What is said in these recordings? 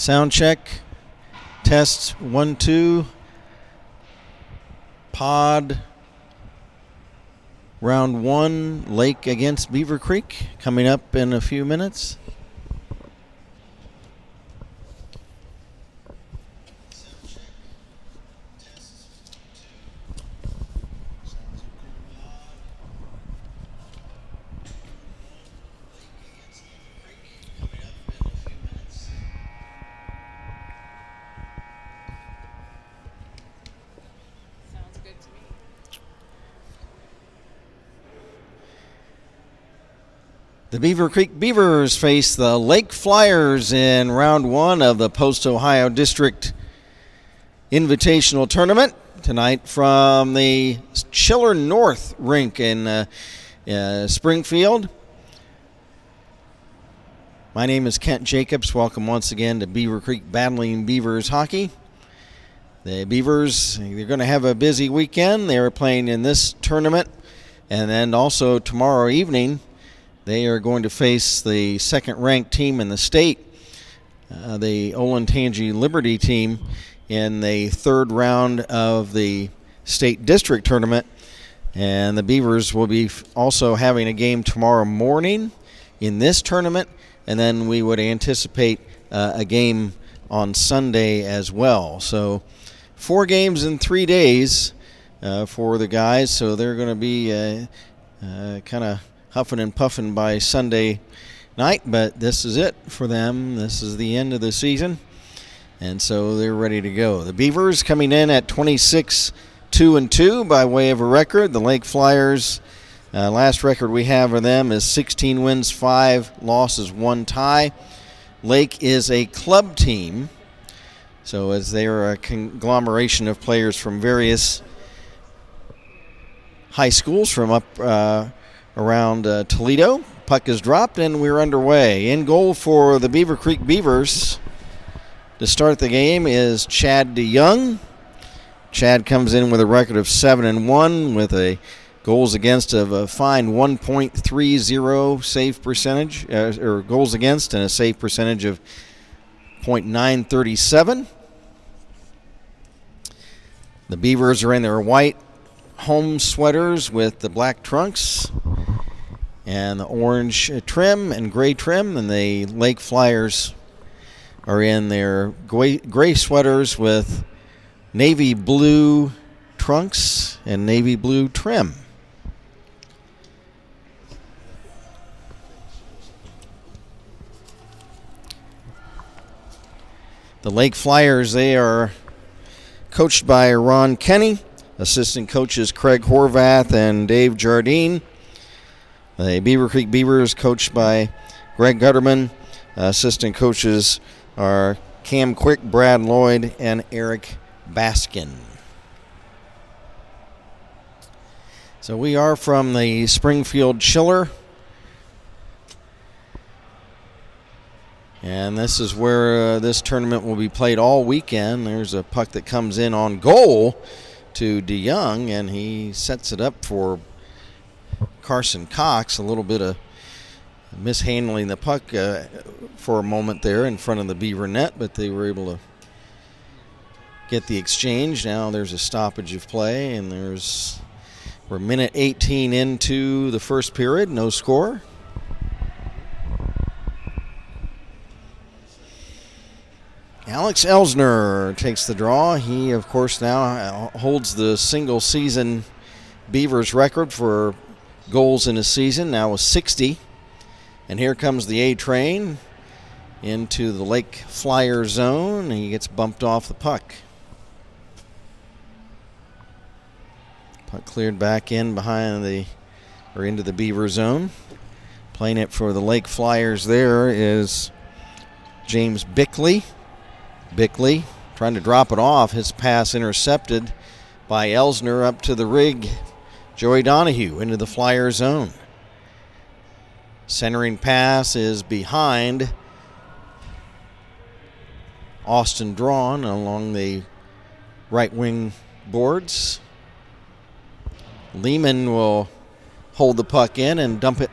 Sound check. Test 1, 2. Pod. Round 1. Lake against Beaver Creek. Coming up in a few minutes. The Beaver Creek Beavers face the Lake Flyers in round 1 of the Post-Ohio District Invitational Tournament tonight from the Chiller North rink in Springfield. My name is Kent Jacobs. Welcome once again to Beaver Creek Battling Beavers Hockey. The Beavers, they're going to have a busy weekend. They are playing in this tournament, and then also tomorrow evening they are going to face the second-ranked team in the state, the Olentangy Liberty team, in the third round of the state district tournament. And the Beavers will be also having a game tomorrow morning in this tournament, and then we would anticipate a game on Sunday as well. So 4 games in 3 days for the guys, so they're going to be kind of huffing and puffing by Sunday night, but this is it for them. This is the end of the season, and so they're ready to go. The Beavers coming in at 26-2-2 by way of a record. The Lake Flyers, last record we have of them is 16 wins, 5 losses, 1 tie. Lake is a club team, so as they are a conglomeration of players from various high schools from up around Toledo. Puck is dropped and we're underway. In goal for the Beaver Creek Beavers to start the game is Chad DeYoung. Chad comes in with a record of 7-1 with a goals against of a fine 1.30 save percentage, or goals against, and a save percentage of .937. The Beavers are in their white home sweaters with the black trunks and the orange trim and gray trim, and the Lake Flyers are in their gray sweaters with navy blue trunks and navy blue trim. The Lake Flyers, they are coached by Ron Kenny. Assistant coaches Craig Horvath and Dave Jardine. The Beaver Creek Beavers coached by Greg Gutterman. Assistant coaches are Cam Quick, Brad Lloyd, and Eric Baskin. So we are from the Springfield Chiller. And this is where this tournament will be played all weekend. There's a puck that comes in on goal to DeYoung, and he sets it up for Carson Cox. A little bit of mishandling the puck for a moment there in front of the Beaver net, but they were able to get the exchange. Now there's a stoppage of play, and we're minute 18 into the first period, no score. Alex Elsner takes the draw. He, of course, now holds the single-season Beavers record for goals in a season, now with 60. And here comes the A-train into the Lake Flyer zone. He gets bumped off the puck. Puck cleared back in into the Beaver zone. Playing it for the Lake Flyers there is James Bickley. Bickley trying to drop it off. His pass intercepted by Elsner up to the rig. Joey Donahue into the Flyer zone. Centering pass is behind Austin Drawn along the right wing boards. Lehman will hold the puck in and dump it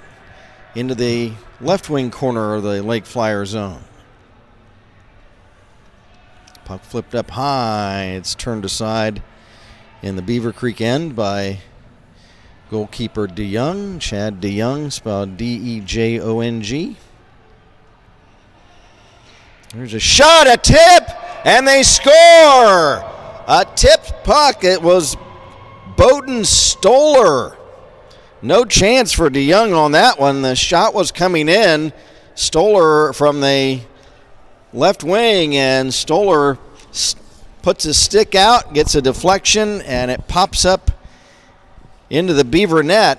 into the left wing corner of the Lake Flyer zone. Puck flipped up high. It's turned aside in the Beaver Creek end by goalkeeper DeYoung, Chad DeYoung, spelled D-E-J-O-N-G. There's a shot, a tip, and they score! A tipped puck. It was Bowden Stoller. No chance for DeYoung on that one. The shot was coming in. Stoller from the left wing, and Stoller puts his stick out, gets a deflection, and it pops up into the Beaver net.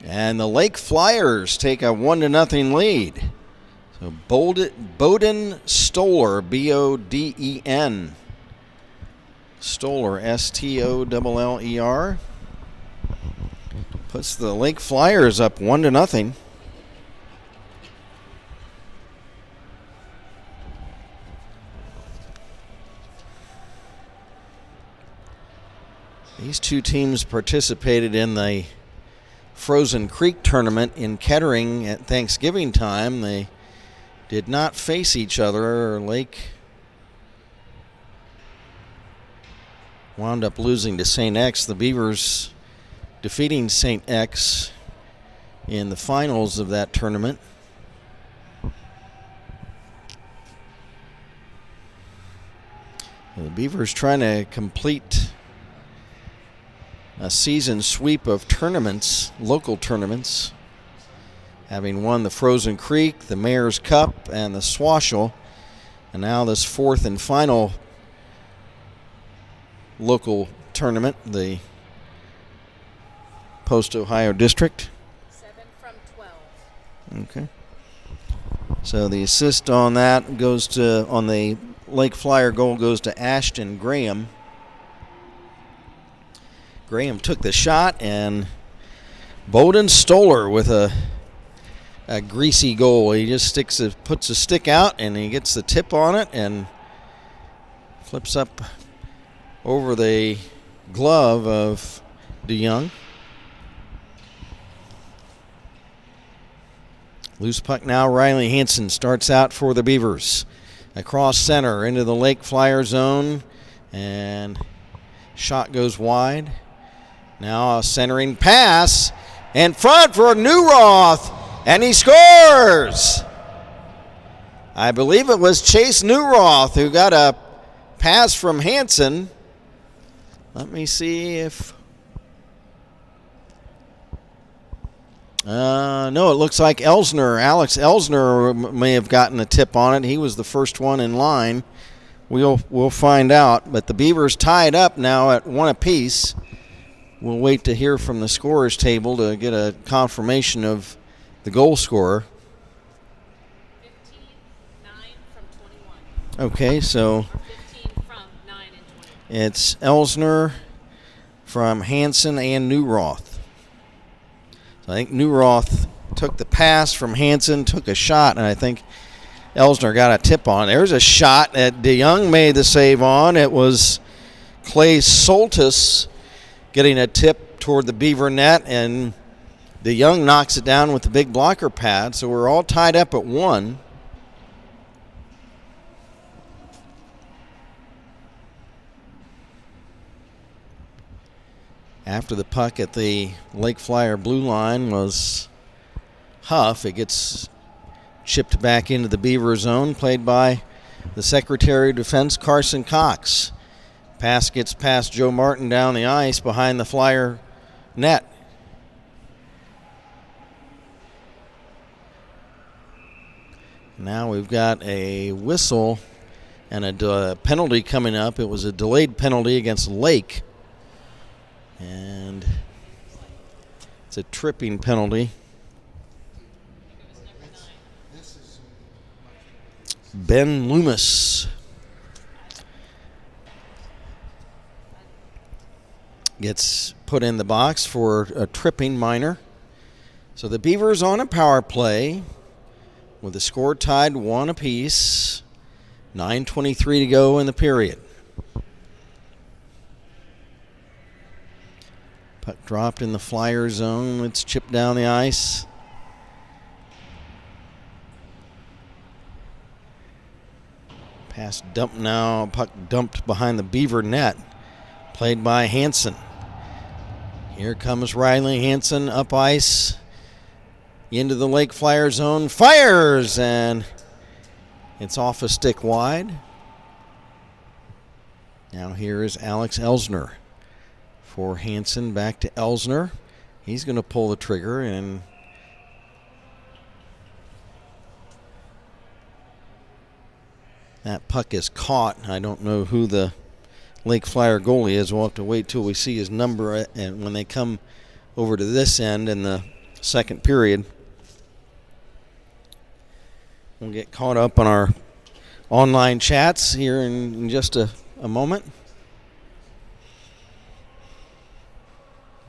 And the Lake Flyers take a 1-0 lead. So Bowden Stoller, B-O-D-E-N. Stoller, S-T-O-L-L-E-R. Puts the Lake Flyers up 1-0. These two teams participated in the Frozen Creek tournament in Kettering at Thanksgiving time. They did not face each other. Lake wound up losing to St. X. The Beavers defeating St. X in the finals of that tournament. The Beavers trying to complete a season sweep of tournaments, local tournaments, having won the Frozen Creek, the Mayor's Cup, and the Swashel, and now this fourth and final local tournament, the Post-Ohio District. 7 from 12. Okay. So the assist on that goes to, on the Lake Flyer goal, goes to Ashton Graham. Graham took the shot, and Bowden Stoller with a greasy goal. He just puts a stick out, and he gets the tip on it and flips up over the glove of DeYoung. Loose puck now. Riley Hansen starts out for the Beavers. Across center into the Lake Flyer zone, and shot goes wide. Now a centering pass in front for Newroth, and he scores! I believe it was Chase Newroth who got a pass from Hansen. Let me see if... no, it looks like Elsner. Alex Elsner may have gotten a tip on it. He was the first one in line. We'll find out. But the Beavers tied up now at 1 apiece. We'll wait to hear from the scorers table to get a confirmation of the goal scorer. 15-9 from 21. Okay, so Or 15 from 9 and 20. it's Elsner from Hansen and Newroth. So I think Newroth took the pass from Hansen, took a shot, and I think Elsner got a tip on. There's a shot that DeYoung made the save on. It was Clay Soltis getting a tip toward the Beaver net, and DeYoung knocks it down with the big blocker pad. So we're all tied up at 1. After the puck at the Lake Flyer blue line was Huff, it gets chipped back into the Beaver zone, played by the Secretary of Defense, Carson Cox. Pass gets past Joe Martin down the ice behind the Flyer net. Now we've got a whistle and a penalty coming up. It was a delayed penalty against Lake. And it's a tripping penalty. Ben Loomis gets put in the box for a tripping minor. So the Beavers on a power play with the score tied 1 apiece. 9:23 to go in the period. Puck dropped in the Flyer zone. It's chipped down the ice. Pass dump now. Puck dumped behind the Beaver net. Played by Hansen. Here comes Riley Hansen up ice. Into the Lake Flyer zone. Fires! And it's off a stick wide. Now here is Alex Elsner. For Hansen, back to Elsner. He's going to pull the trigger, and that puck is caught. I don't know who the Lake Flyer goalie is. We'll have to wait till we see his number, and when they come over to this end in the second period, we'll get caught up on our online chats here in just a moment.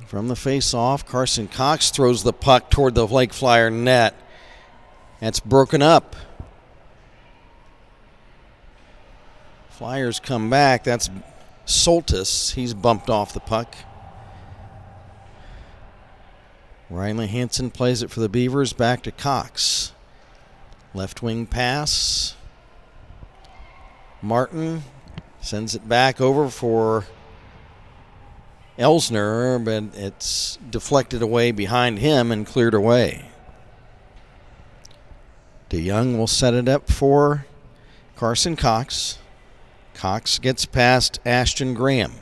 From the face-off, Carson Cox throws the puck toward the Lake Flyer net. That's broken up. Flyers come back. That's Soltis. He's bumped off the puck. Riley Hansen plays it for the Beavers. Back to Cox. Left wing pass. Martin sends it back over for Elsner, but it's deflected away behind him and cleared away. DeYoung will set it up for Carson Cox. Cox gets past Ashton Graham.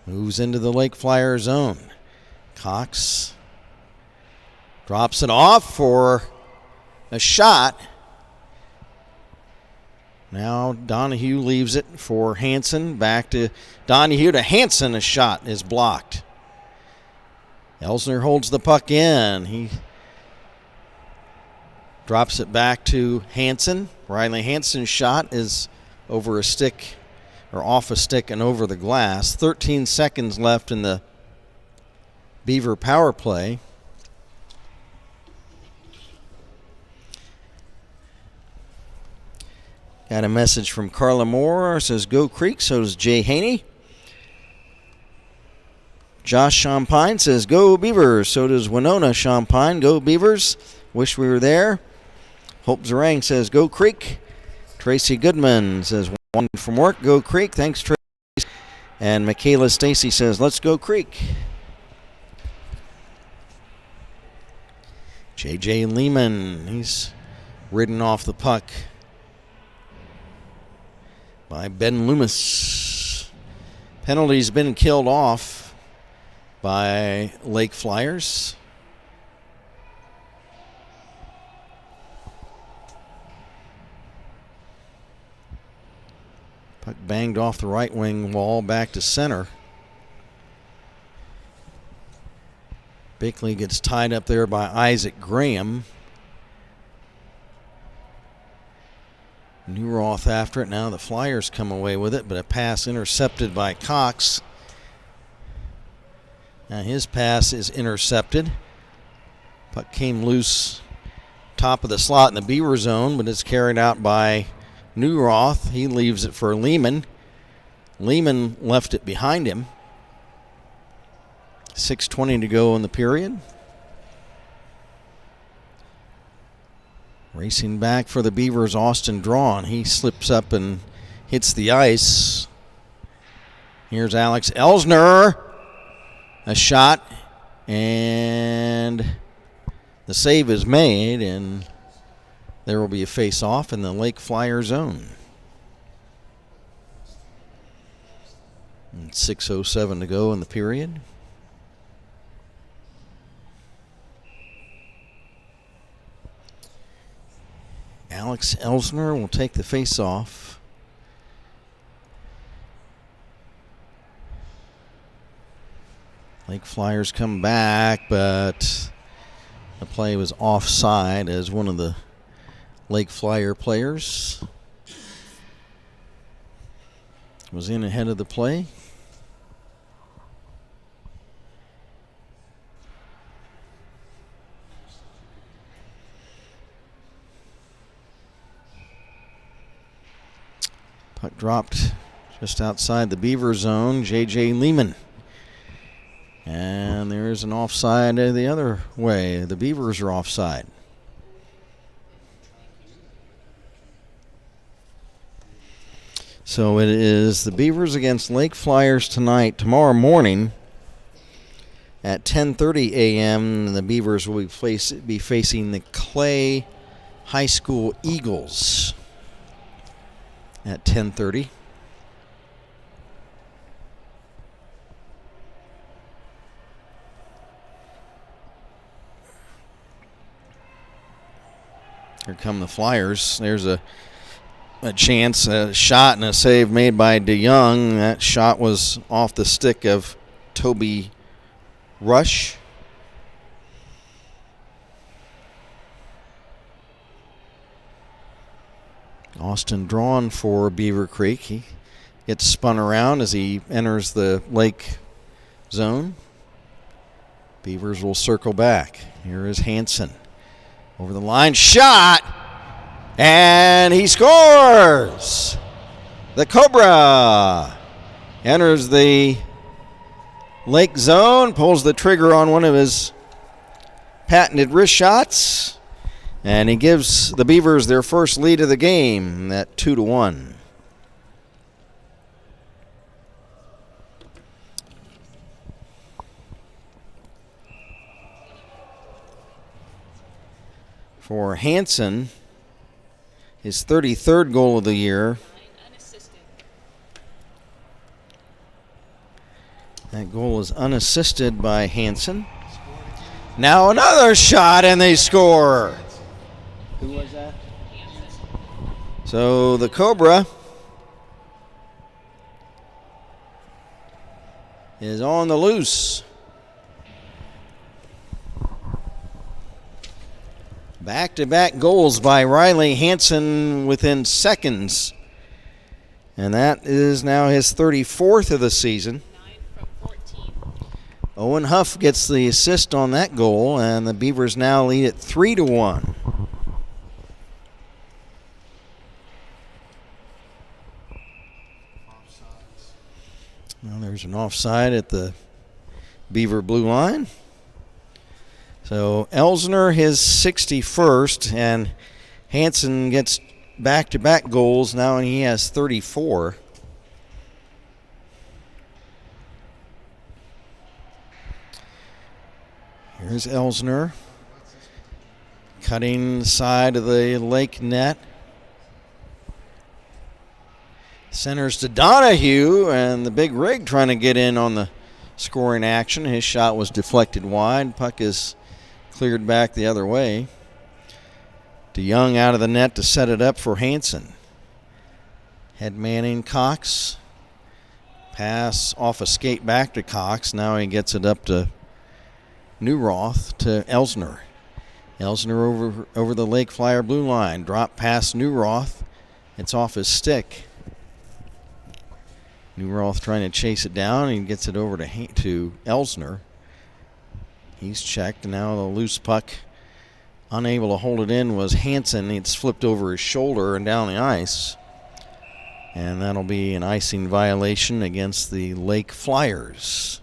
Moves into the Lake Flyer zone. Cox drops it off for a shot. Now Donahue leaves it for Hansen. Back to Donahue to Hansen. A shot is blocked. Elsner holds the puck in. He drops it back to Hansen. Riley Hansen's shot is over a stick, or off a stick and over the glass. 13 seconds left in the Beaver power play. Got a message from Carla Moore. Says, go Creek. So does Jay Haney. Josh Champagne says, go Beavers. So does Winona Champagne. Go Beavers. Wish we were there. Hope Zarang says, go Creek. Tracy Goodman says, one from work. Go Creek. Thanks, Tracy. And Michaela Stacy says, let's go Creek. J.J. Lehman. He's ridden off the puck by Ben Loomis. Penalty's been killed off by Lake Flyers. Puck banged off the right wing wall back to center. Bickley gets tied up there by Isaac Graham. Newroth after it. Now the Flyers come away with it, but a pass intercepted by Cox. Now his pass is intercepted. Puck came loose top of the slot in the Beaver zone, but it's carried out by Newroth. He leaves it for Lehman. Lehman left it behind him. 6:20 to go in the period. Racing back for the Beavers, Austin Drawn. He slips up and hits the ice. Here's Alex Elsner. A shot, and the save is made, and there will be a face-off in the Lake Flyer zone. And 6:07 to go in the period. Alex Elsner will take the face-off. Lake Flyers come back, but the play was offside as one of the Lake Flyer players was in ahead of the play. Puck dropped just outside the Beaver zone. J.J. Lehman. And there's an offside the other way. The Beavers are offside. So it is the Beavers against Lake Flyers tonight. Tomorrow morning at 10:30 a.m., the Beavers will be facing the Clay High School Eagles at 10:30. Here come the Flyers. There's a chance, a shot and a save made by DeYoung. That shot was off the stick of Toby Rush. Austin drawn for Beaver Creek. He gets spun around as he enters the lake zone. Beavers will circle back. Here is Hansen. Over the line, shot, and he scores! The Cobra enters the lake zone, pulls the trigger on one of his patented wrist shots, and he gives the Beavers their first lead of the game at 2-1. For Hansen, his 33rd goal of the year. That goal is unassisted by Hansen. Now another shot, and they score. Who was that? So the Cobra is on the loose. Back-to-back goals by Riley Hansen within seconds. And that is now his 34th of the season. 9 from 14. Owen Huff gets the assist on that goal, and the Beavers now lead at 3-1. Well, there's an offside at the Beaver blue line. So Elsner his 61st, and Hansen gets back-to-back goals now, and he has 34. Here's Elsner cutting the side of the lake net. Centers to Donahue, and the big rig trying to get in on the scoring action. His shot was deflected wide. Puck is cleared back the other way. DeYoung out of the net to set it up for Hansen. Head manning Cox. Pass off a skate back to Cox. Now he gets it up to Newroth to Elsner. Elsner over the Lake Flyer blue line. Drop past Newroth. It's off his stick. Newroth trying to chase it down. He gets it over to Elsner. He's checked. Now the loose puck, unable to hold it in, was Hansen. It's flipped over his shoulder and down the ice. And that'll be an icing violation against the Lake Flyers.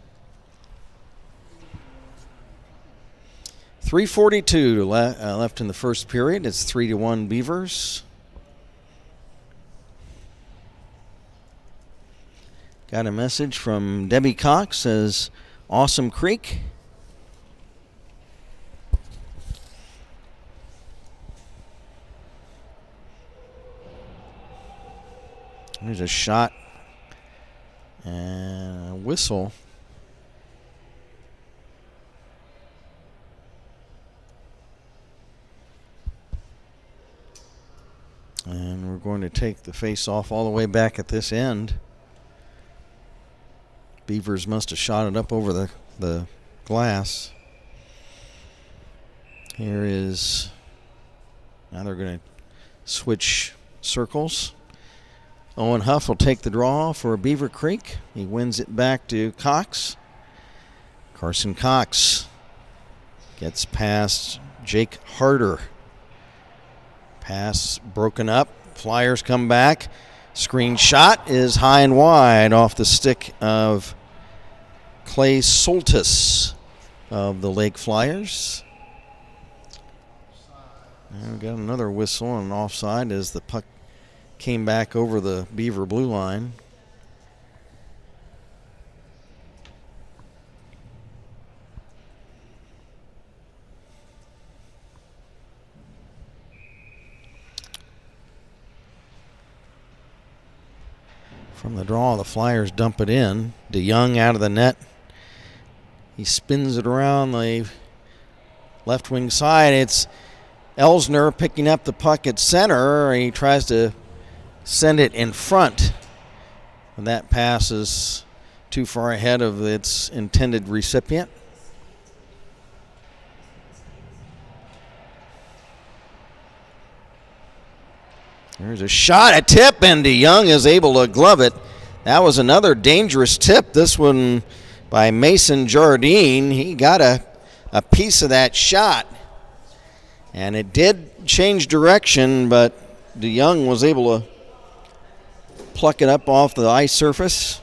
3:42 left in the first period. It's 3-1 Beavers. Got a message from Debbie Cox, says, Awesome Creek. There's a shot and a whistle. And we're going to take the face-off all the way back at this end. Beavers must have shot it up over the glass. Here is, now they're going to switch circles. Owen Huff will take the draw for Beaver Creek. He wins it back to Cox. Carson Cox gets past Jake Harder. Pass broken up. Flyers come back. Screen shot is high and wide off the stick of Clay Soltis of the Lake Flyers. And we got another whistle and offside as the puck came back over the Beaver blue line. From the draw, the Flyers dump it in. DeYoung out of the net. He spins it around the left wing side. It's Elsner picking up the puck at center. He tries to send it in front. And that pass is too far ahead of its intended recipient. There's a shot, a tip, and DeYoung is able to glove it. That was another dangerous tip. This one by Mason Jardine. He got a piece of that shot. And it did change direction, but DeYoung was able to pluck it up off the ice surface.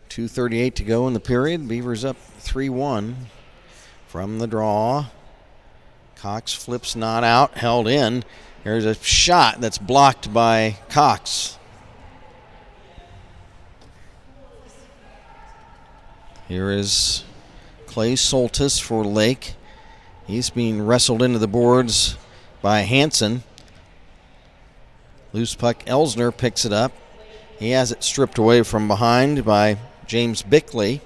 .238 to go in the period. Beavers up 3-1. From the draw, Cox flips not out, held in. There's a shot that's blocked by Cox. Here is Clay Soltis for Lake. He's being wrestled into the boards by Hansen. Loose puck, Elsner picks it up. He has it stripped away from behind by James Bickley.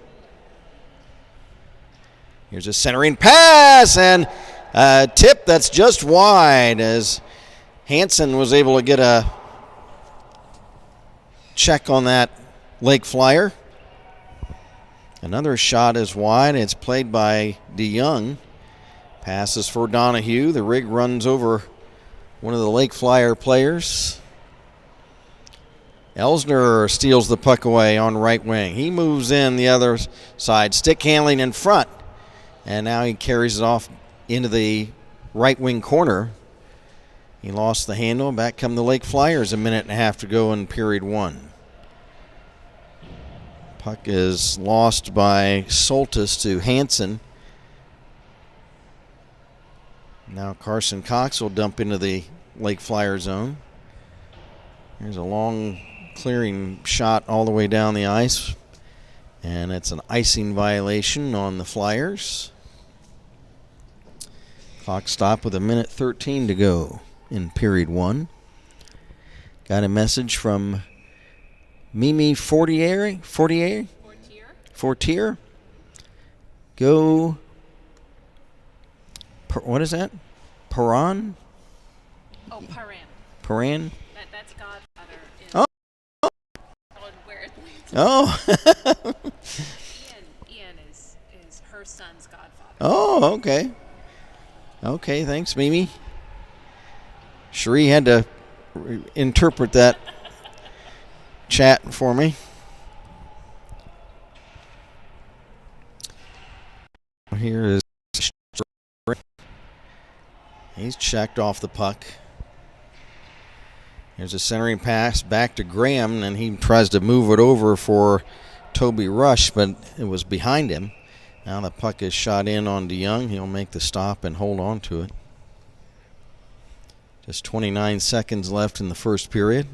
Here's a centering pass and a tip that's just wide as Hansen was able to get a check on that Lake Flyer. Another shot is wide. It's played by DeYoung. Passes for Donahue. The rig runs over one of the Lake Flyer players. Elsner steals the puck away on right wing. He moves in the other side. Stick handling in front. And now he carries it off into the right wing corner. He lost the handle. Back come the Lake Flyers. A minute and a half to go in period one. Puck is lost by Soltis to Hansen. Now Carson Cox will dump into the Lake Flyer zone. Here's a long clearing shot all the way down the ice. And it's an icing violation on the Flyers. Clock stop with 1:13 to go in period one. Got a message from Mimi Fortier. Go. What is that? Paran? Oh, Paran? That's Godfather. Oh. Oh. Ian is her son's godfather. Oh, okay. Okay, thanks, Mimi. Cherie had to interpret that chat for me. Here is he's checked off the puck. There's a centering pass back to Graham, and he tries to move it over for Toby Rush, but it was behind him. Now the puck is shot in on DeYoung. He'll make the stop and hold on to it. Just 29 seconds left in the first period.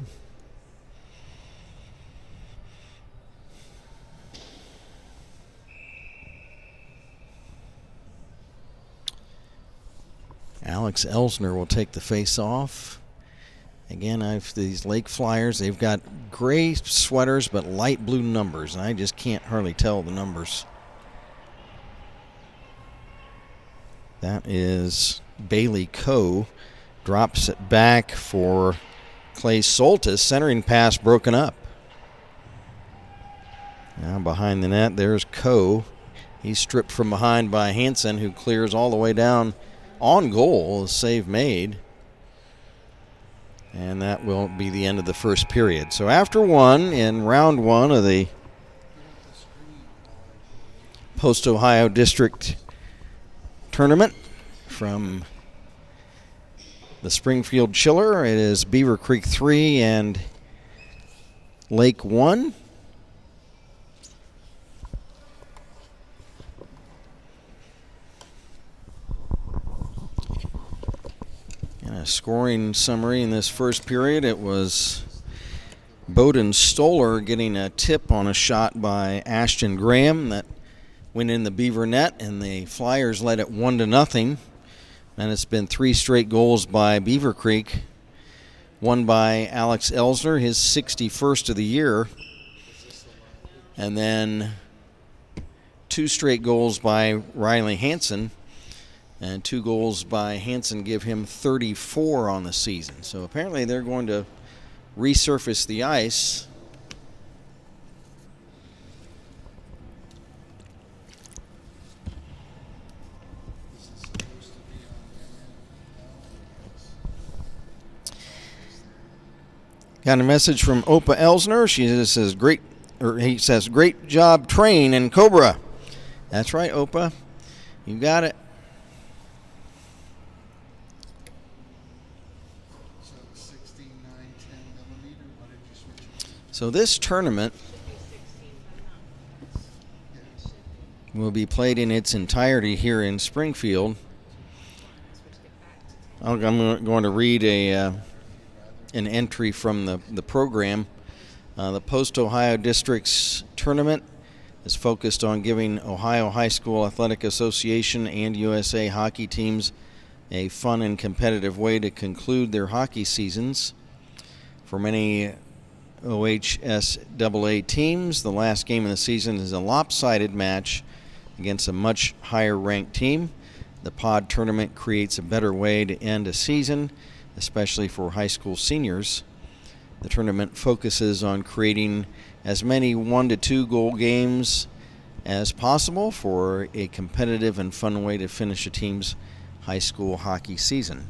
Alex Elsner will take the face off. Again, these Lake Flyers, they've got gray sweaters but light blue numbers, and I just can't hardly tell the numbers. That is Bailey Coe. Drops it back for Clay Soltis. Centering pass broken up. Now behind the net, there's Coe. He's stripped from behind by Hansen, who clears all the way down on goal. A save made. And that will be the end of the first period. So after one, in round one of the Post-Ohio District Tournament from the Springfield Chiller, it is Beaver Creek 3 and Lake 1. Scoring summary in this first period, it was Bowden Stoller getting a tip on a shot by Ashton Graham that went in the Beaver net, and the Flyers led it 1-0. And it's been 3 straight goals by Beaver Creek. One by Alex Elsner, his 61st of the year. And then 2 straight goals by Riley Hansen. And 2 goals by Hansen give him 34 on the season. So apparently they're going to resurface the ice. Got a message from Opa Elsner. She says, he says, great job, Train and Cobra. That's right, Opa. You got it. So this tournament will be played in its entirety here in Springfield. I'm going to read an entry from the program. The Post-Ohio District's tournament is focused on giving Ohio High School Athletic Association and USA hockey teams a fun and competitive way to conclude their hockey seasons. For many OHSAA teams, the last game of the season is a lopsided match against a much higher-ranked team. The pod tournament creates a better way to end a season, especially for high school seniors. The tournament focuses on creating as many 1-2 goal games as possible for a competitive and fun way to finish a team's high school hockey season.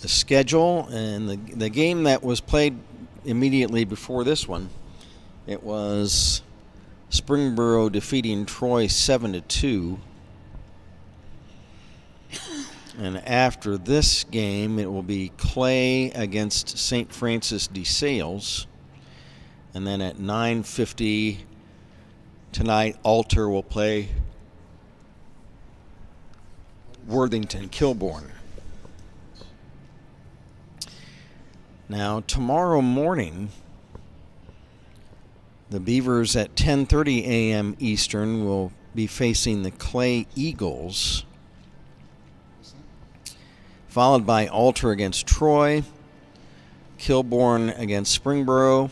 The schedule and the game that was played immediately before this one, it was Springboro defeating Troy 7-2. And after this game, it will be Clay against St. Francis de Sales. And then at 9:50 tonight, Alter will play Worthington Kilbourne. Now, tomorrow morning, the Beavers at 10:30 a.m. Eastern will be facing the Clay Eagles, followed by Alter against Troy, Kilbourne against Springboro,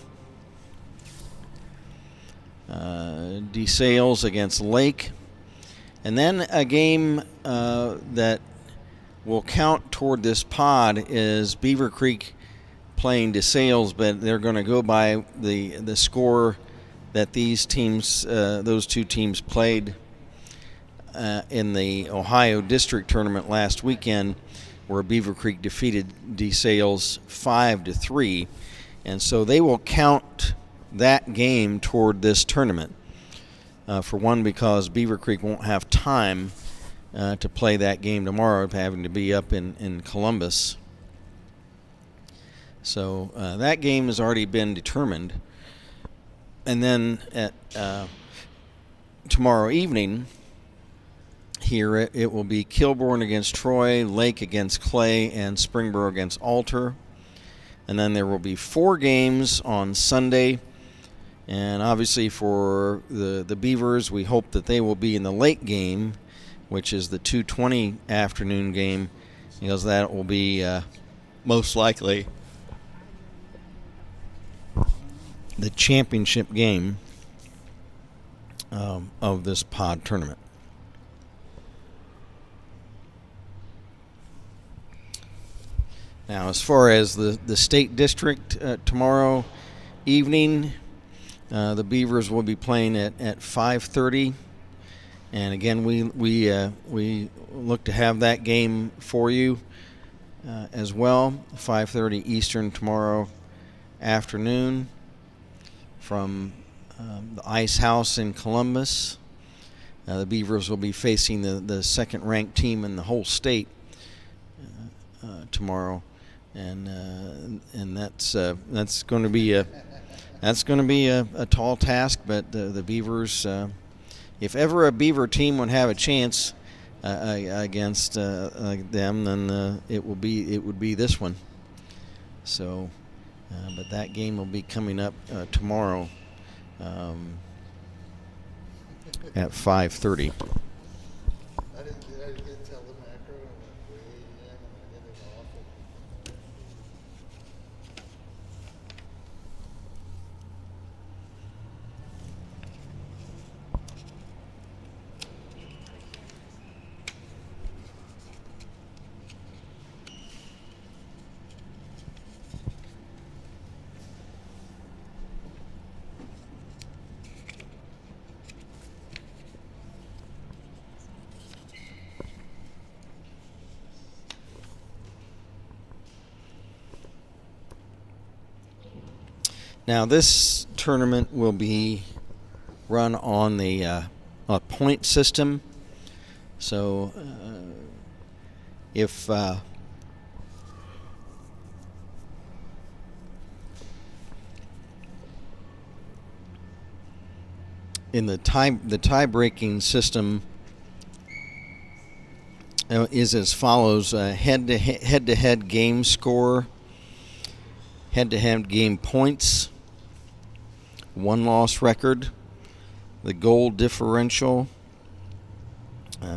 DeSales against Lake, and then a game that will count toward this pod is Beaver Creek playing DeSales, but they're going to go by the score that these teams, those two teams played in the Ohio District Tournament last weekend, where Beaver Creek defeated DeSales 5-3, and so they will count that game toward this tournament. For one, because Beaver Creek won't have time to play that game tomorrow, having to be up in Columbus. So that game has already been determined. And then at tomorrow evening, here it will be Kilbourne against Troy, Lake against Clay, and Springboro against Alter. And then there will be 4 games on Sunday. And obviously for the Beavers, we hope that they will be in the late game, which is the 2:20 afternoon game, because that will be most likely the championship game of this pod tournament. Now, as far as the state district tomorrow evening, the Beavers will be playing at 5:30, and again we look to have that game for you as well. 5:30 Eastern tomorrow afternoon from the Ice House in Columbus. The Beavers will be facing the second-ranked team in the whole state tomorrow, and that's going to be a tall task. But the Beavers, if ever a Beaver team would have a chance, against them, then it would be this one. So, but that game will be coming up tomorrow at 5:30. I didn't tell the macro and went way in and I hit it off. Now, this tournament will be run on the point system. So, if in the tie-breaking system is as follows: head-to-head game score, head-to-head game points, one-loss record, the goal differential,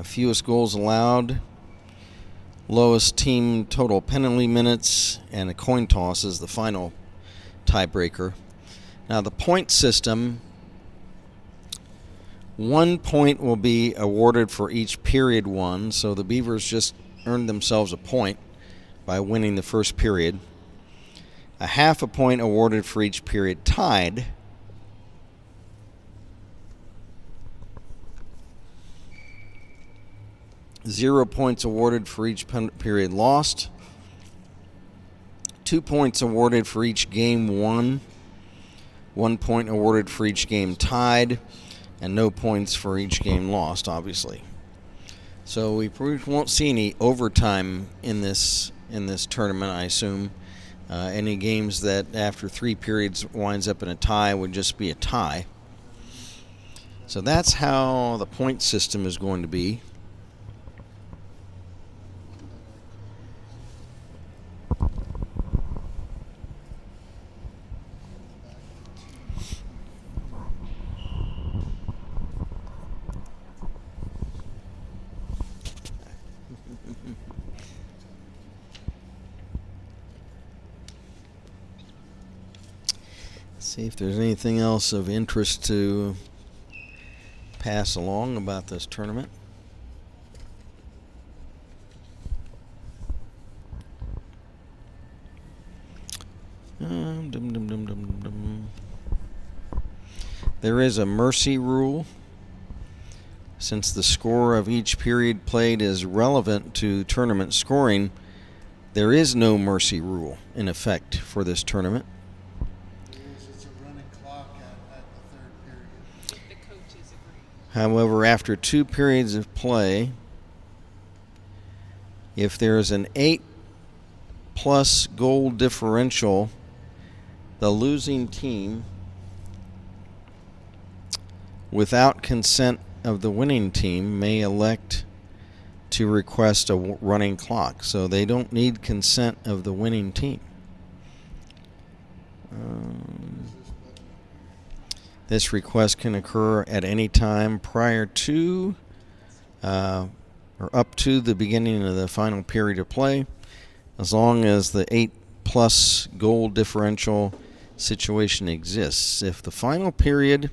fewest goals allowed, lowest team total penalty minutes, and a coin toss is the final tiebreaker. Now, the point system, 1 point will be awarded for each period won, so the Beavers just earned themselves a point by winning the first period. A half a point awarded for each period tied. Zero points awarded for each period lost. 2 points awarded for each game won. 1 point awarded for each game tied. And no points for each game lost, obviously. So we won't see any overtime in this tournament, I assume. Any games that after 3 periods winds up in a tie would just be a tie. So that's how the point system is going to be. See if there's anything else of interest to pass along about this tournament. There is a mercy rule. Since the score of each period played is relevant to tournament scoring, there is no mercy rule in effect for this tournament. It's a running clock at the third period. The coaches agree. However, after 2 periods of play, if there is an 8+ goal differential, the losing team, without consent of the winning team, may elect to request a running clock. So they don't need consent of the winning team. This request can occur at any time prior to or up to the beginning of the final period of play, as long as the 8+ goal differential situation exists. If the final period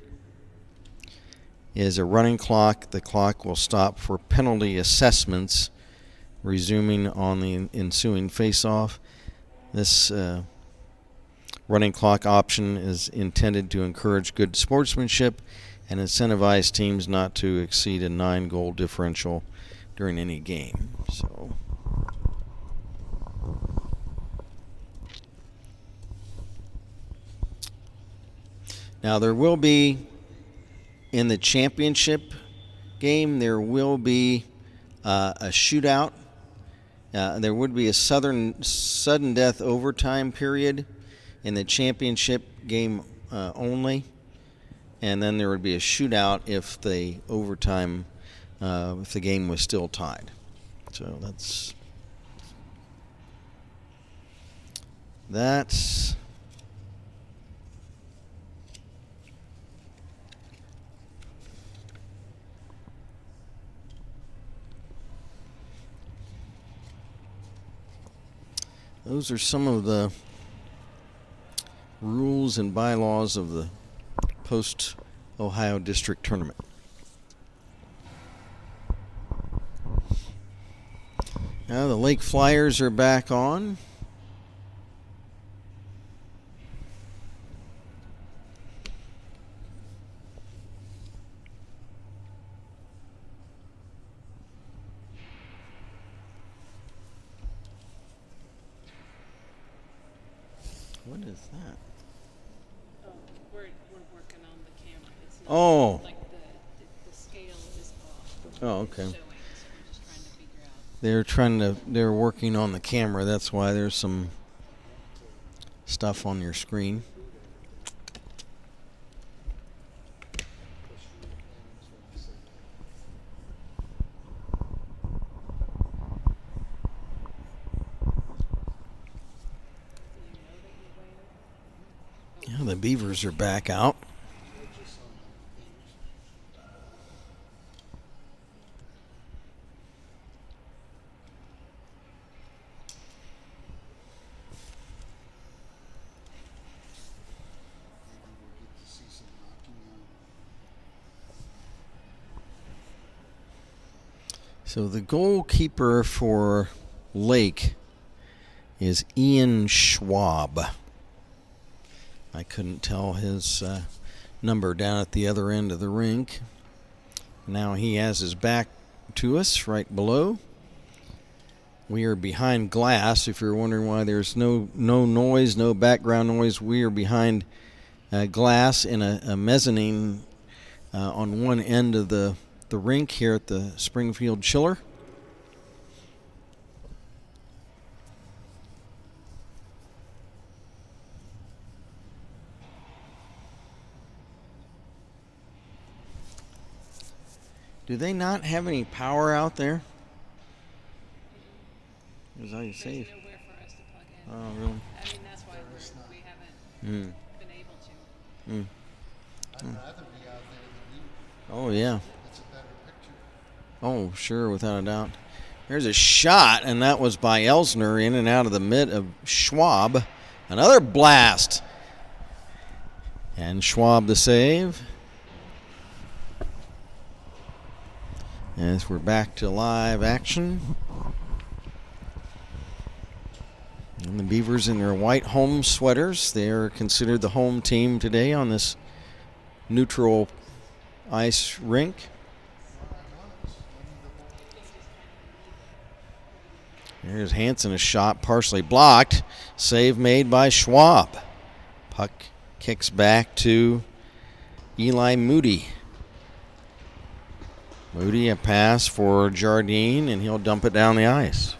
is a running clock, the clock will stop for penalty assessments, resuming on the ensuing face-off. This running clock option is intended to encourage good sportsmanship and incentivize teams not to exceed a 9-goal differential during any game. So, now there will be, in the championship game, there will be a shootout. There would be a sudden death overtime period in the championship game only. And then there would be a shootout if the overtime if the game was still tied. So that's those are some of the rules and bylaws of the post-Ohio District Tournament. Now the Lake Flyers are back on. What is that? Oh, we're working on the camera. It's not Oh. like the scale is off. Oh, It's okay. showing, so we're just trying to figure out. They're working on the camera. That's why there's some stuff on your screen. Yeah, the Beavers are back out. So the goalkeeper for Lake is Ian Schwab. I couldn't tell his number down at the other end of the rink. Now he has his back to us right below. We are behind glass. If you're wondering why there's no noise, no background noise, we are behind glass in a mezzanine on one end of the rink here at the Springfield Chiller. Do they not have any power out there? As I There's say. nowhere for us to plug in. Oh, really? I mean, that's why we haven't been able to. I'd rather be out there than you. Oh, yeah. It's a better picture. Oh, sure, without a doubt. There's a shot, and that was by Elsner in and out of the mid of Schwab. Another blast. And Schwab the save. As we're back to live action. And the Beavers in their white home sweaters. They are considered the home team today on this neutral ice rink. Here's Hansen, a shot partially blocked. Save made by Schwab. Puck kicks back to Eli Moody. Moody, a pass for Jardine, and he'll dump it down the ice.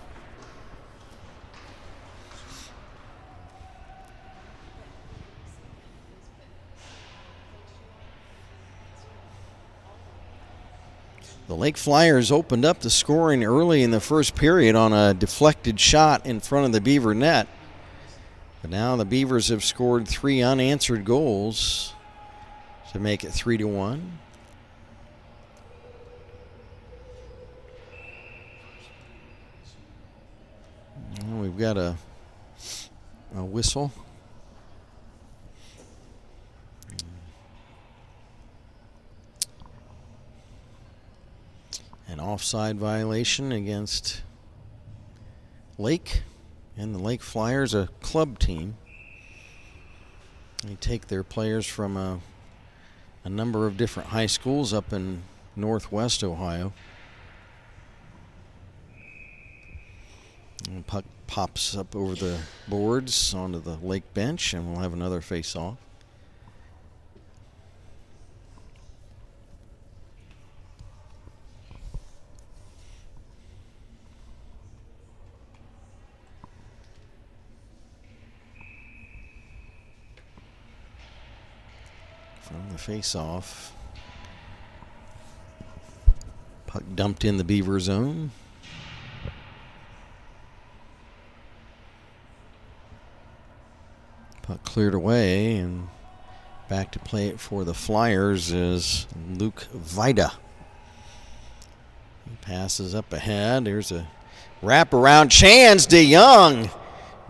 The Lake Flyers opened up the scoring early in the first period on a deflected shot in front of the Beaver net. But now the Beavers have scored 3 unanswered goals to make it 3-1. And we've got a whistle. An offside violation against Lake, and the Lake Flyers, a club team. They take their players from a number of different high schools up in northwest Ohio. And the puck pops up over the boards onto the Lake bench, and we'll have another face-off. From the face-off, puck dumped in the Beaver zone. Puck cleared away, and back to play it for the Flyers is Luke Vida. He passes up ahead. Here's a wraparound chance. DeYoung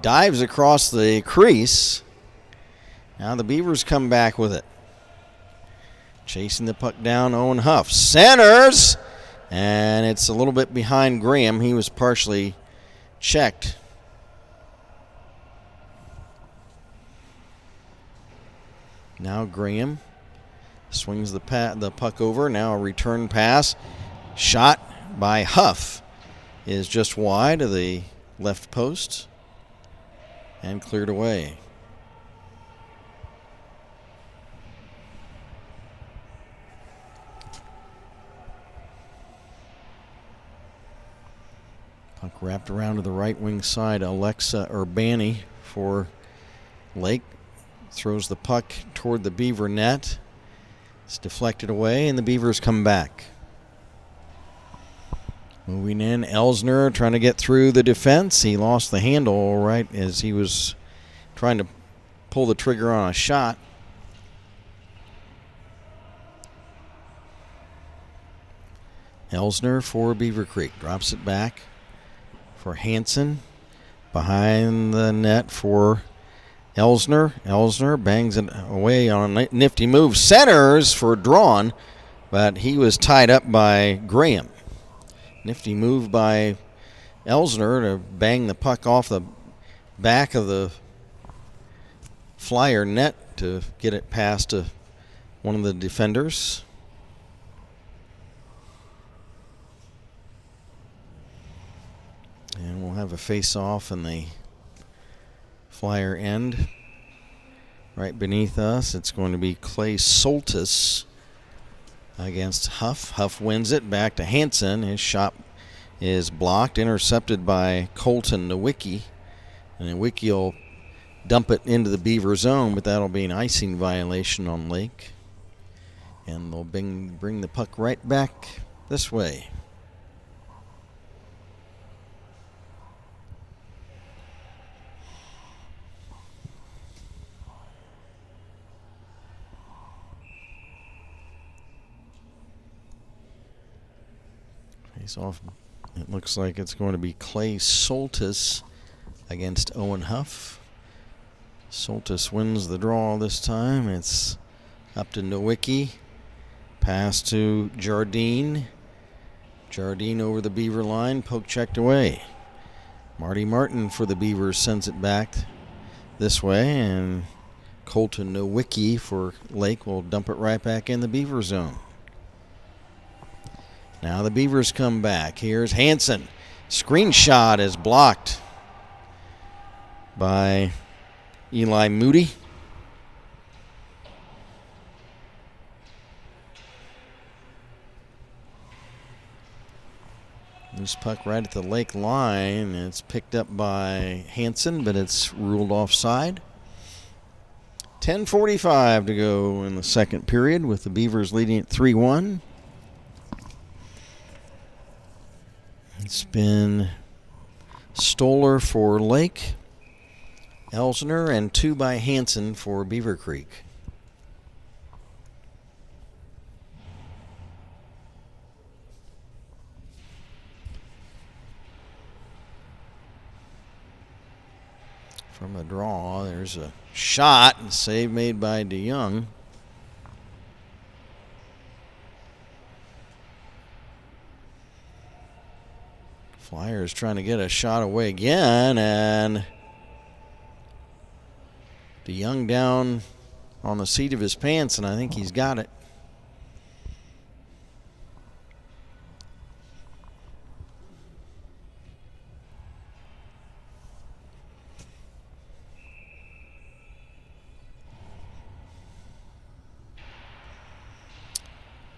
dives across the crease. Now the Beavers come back with it. Chasing the puck down, Owen Huff centers, and it's a little bit behind Graham. He was partially checked. Now Graham swings the puck over. Now a return pass. Shot by Huff is just wide of the left post and cleared away. Puck wrapped around to the right wing side. Alexa Urbani for Lake. Throws the puck toward the Beaver net. It's deflected away, and the Beavers come back. Moving in, Elsner trying to get through the defense. He lost the handle right as he was trying to pull the trigger on a shot. Elsner for Beaver Creek. Drops it back for Hansen. Behind the net for Elsner. Elsner bangs it away on a nifty move. Centers for Drawn, but he was tied up by Graham. Nifty move by Elsner to bang the puck off the back of the Flyer net to get it past to one of the defenders. And we'll have a face-off in the Flyer end. Right beneath us, it's going to be Clay Soltis against Huff. Huff wins it back to Hansen. His shot is blocked, intercepted by Colton Nowicki. And Nowicki will dump it into the Beaver zone, but that'll be an icing violation on Lake. And they'll bring the puck right back this way. Face off. It looks like it's going to be Clay Soltis against Owen Huff. Soltis wins the draw this time. It's up to Nowicki. Pass to Jardine. Jardine over the Beaver line. Poke checked away. Marty Martin for the Beavers sends it back this way. And Colton Nowicki for Lake will dump it right back in the Beaver zone. Now the Beavers come back. Here's Hansen. Screen shot is blocked by Eli Moody. Loose puck right at the Lake line. It's picked up by Hansen, but it's ruled offside. 10:45 to go in the second period with the Beavers leading at 3-1. It's been Stoller for Lake, Elsner, and 2 by Hansen for Beaver Creek. From the draw, there's a shot and save made by DeYoung. Flyers trying to get a shot away again, and DeYoung down on the seat of his pants, and I think he's got it.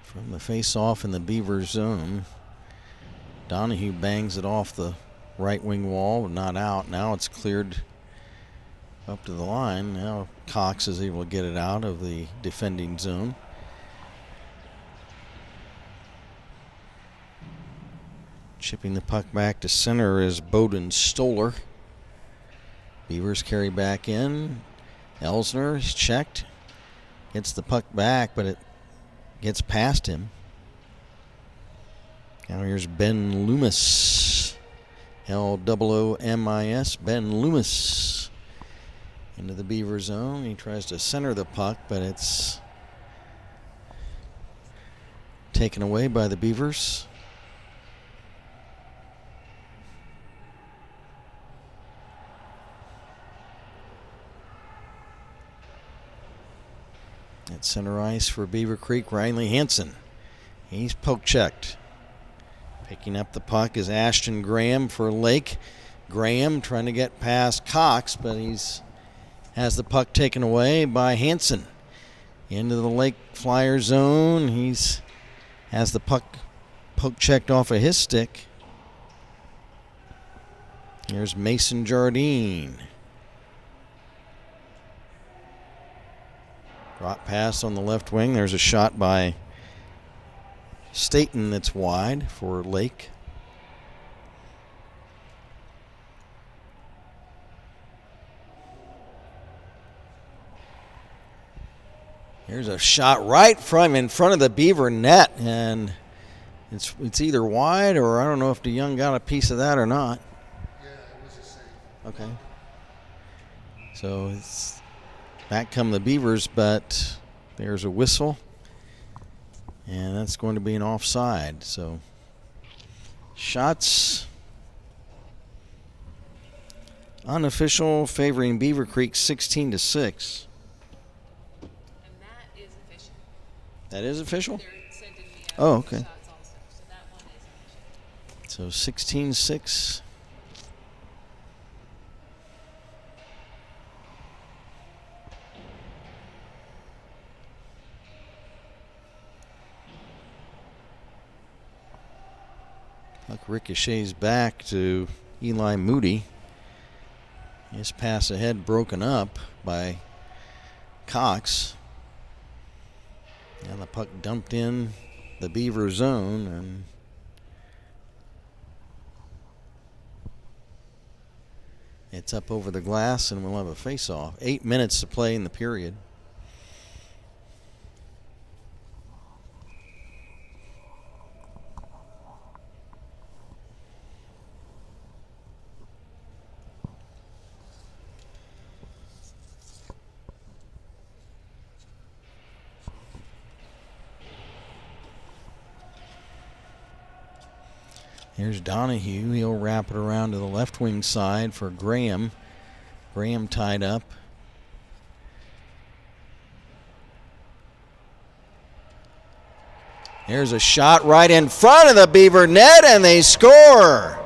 From the face-off in the Beaver zone, Donahue bangs it off the right wing wall, but not out. Now it's cleared up to the line. Now Cox is able to get it out of the defending zone. Chipping the puck back to center is Bowden Stoller. Beavers carry back in. Elsner is checked. Gets the puck back, but it gets past him. Now here's Ben Loomis. L-O-O-M-I-S. Ben Loomis. Into the Beaver zone. He tries to center the puck, but it's taken away by the Beavers. At center ice for Beaver Creek, Riley Hansen. He's poke checked. Picking up the puck is Ashton Graham for Lake. Graham trying to get past Cox, but has the puck taken away by Hansen. Into the Lake Flyer zone. Has the puck poke checked off of his stick. Here's Mason Jardine. Drop pass on the left wing. There's a shot by Staten that's wide for Lake. Here's a shot right in front of the Beaver net, and it's either wide or I don't know if DeYoung got a piece of that or not. Yeah, it was a save. Okay. So back come the Beavers, but there's a whistle, and that's going to be an offside. So shots unofficial favoring Beaver Creek 16-6. And that is official. That is official? They're sending me out Oh, okay. shots also, so that one is official. So 16-6. Puck ricochets back to Eli Moody. His pass ahead broken up by Cox. And the puck dumped in the Beaver zone, and it's up over the glass, and we'll have a face-off. 8 minutes to play in the period. Here's Donahue. He'll wrap it around to the left wing side for Graham. Graham tied up. Here's a shot right in front of the Beaver net, and they score.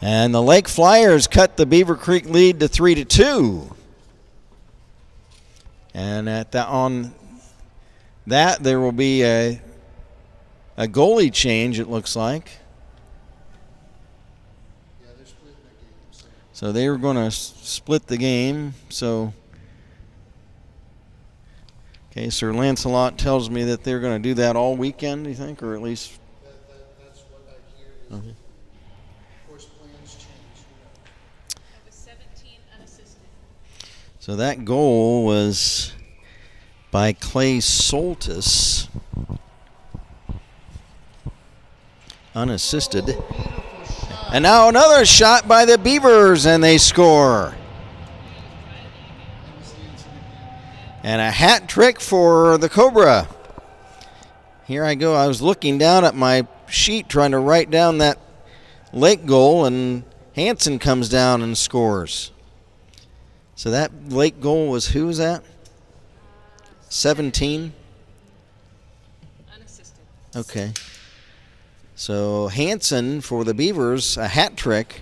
And the Lake Flyers cut the Beaver Creek lead to 3-2. And on that, there will be a goalie change, it looks like. Yeah, they're splitting the game. So they were going to split the game. So, okay, Sir Lancelot tells me that they're going to do that all weekend, do you think? Or at least. That's what I hear. Is Okay. Of course, plans change. That was 17 unassisted. So that goal was by Clay Soltis. Unassisted. Beautiful shot. And now another shot by the Beavers, and they score. And a hat trick for the Cobra. Here I go. I was looking down at my sheet trying to write down that Lake goal, and Hansen comes down and scores. So that Lake goal was, who was that? 17? Unassisted. Okay. So Hansen for the Beavers, a hat trick.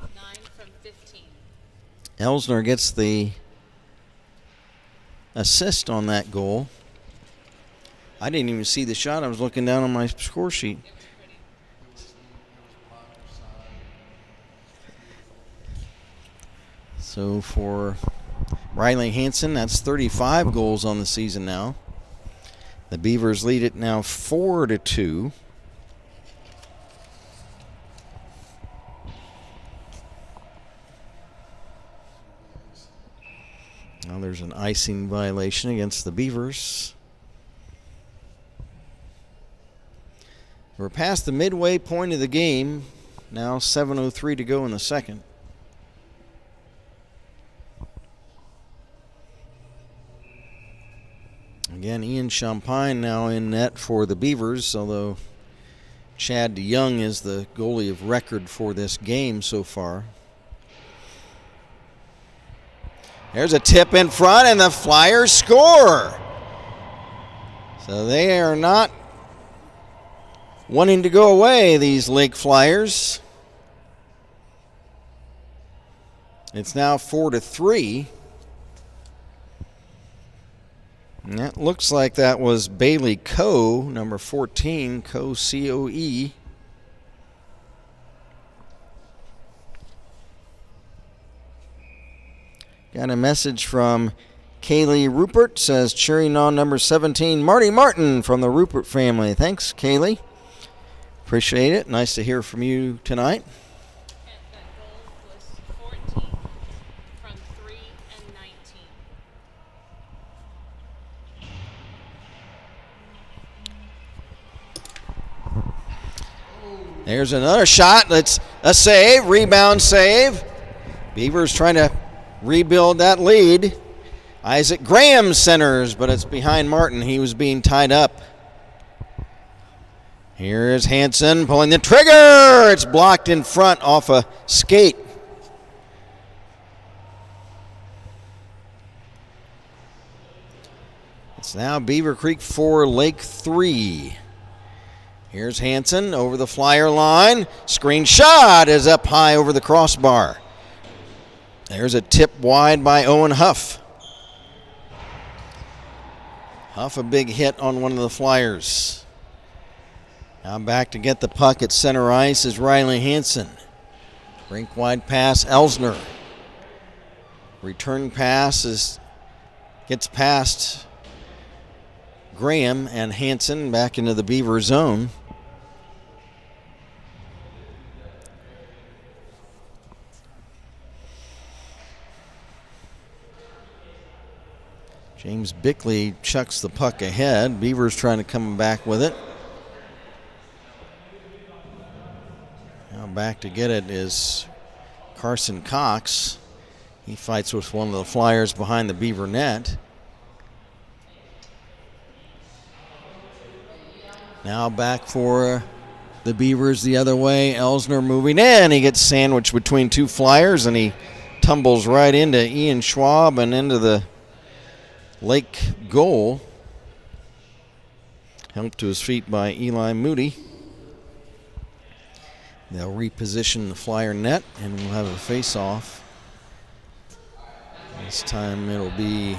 9 from 15. Elsner gets the assist on that goal. I didn't even see the shot. I was looking down on my score sheet. It was pretty. It was blocked side. So for Riley Hansen, that's 35 goals on the season now. The Beavers lead it now 4-2. Now there's an icing violation against the Beavers. We're past the midway point of the game. Now 7:03 to go in the second. Again, Ian Champagne now in net for the Beavers, although Chad DeYoung is the goalie of record for this game so far. There's a tip in front, and the Flyers score. So they are not wanting to go away, these Lake Flyers. It's now 4-3. And that looks like that was Bailey Coe, number 14, Coe, C-O-E. Got a message from Kaylee Rupert, says cheering on number 17, Marty Martin from the Rupert family. Thanks, Kaylee. Appreciate it. Nice to hear from you tonight. And that goal was 14 from 3 and 19. There's another shot. That's a save, rebound save. Beavers trying to rebuild that lead. Isaac Graham centers, but it's behind Martin. He was being tied up. Here's Hansen pulling the trigger. It's blocked in front off a skate. It's now Beaver Creek 4, Lake 3. Here's Hansen over the Flyer line. Screen shot is up high over the crossbar. There's a tip wide by Owen Huff. Huff a big hit on one of the Flyers. Now back to get the puck at center ice is Riley Hansen. Rink wide pass, Elsner. Return pass gets past Graham and Hansen back into the Beaver zone. James Bickley chucks the puck ahead. Beavers trying to come back with it. Now back to get it is Carson Cox. He fights with one of the Flyers behind the Beaver net. Now back for the Beavers the other way. Elsner moving in. He gets sandwiched between two Flyers, and he tumbles right into Ian Schwab and into the Lake goal. Helped to his feet by Eli Moody. They'll reposition the Flyer net, and we'll have a face-off. This time it'll be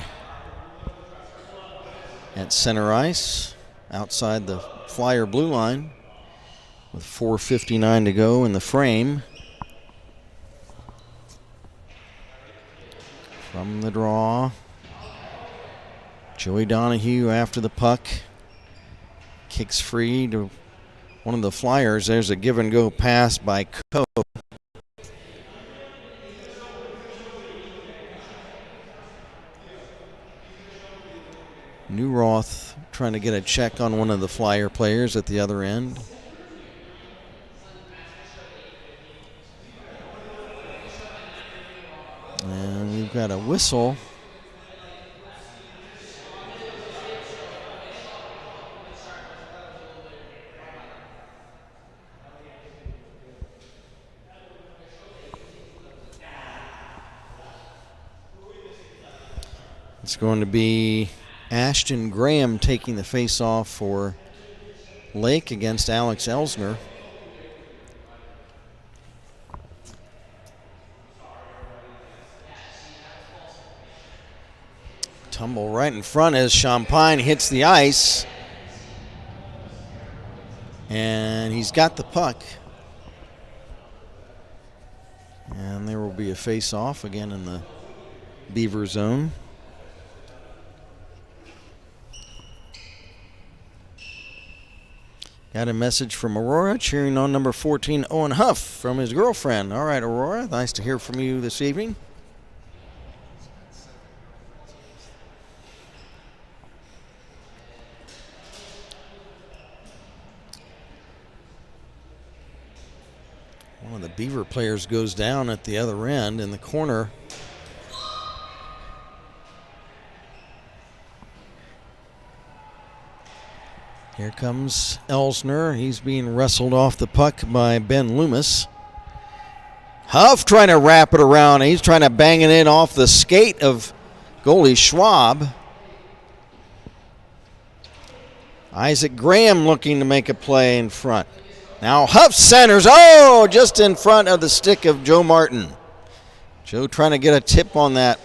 at center ice, outside the Flyer blue line, with 4:59 to go in the frame. From the draw, Joey Donahue after the puck. Kicks free to one of the Flyers. There's a give-and-go pass by Coe. Newroth trying to get a check on one of the Flyer players at the other end. And we've got a whistle. It's going to be Ashton Graham taking the face-off for Lake against Alex Elsner. Tumble right in front as Champagne hits the ice. And he's got the puck. And there will be a face-off again in the Beaver zone. Got a message from Aurora cheering on number 14, Owen Huff, from his girlfriend. All right, Aurora, nice to hear from you this evening. Beaver players goes down at the other end in the corner. Here comes Elsner. He's being wrestled off the puck by Ben Loomis. Huff trying to wrap it around. He's trying to bang it in off the skate of goalie Schwab. Isaac Graham looking to make a play in front. Now Huff centers. Oh, just in front of the stick of Joe Martin. Joe trying to get a tip on that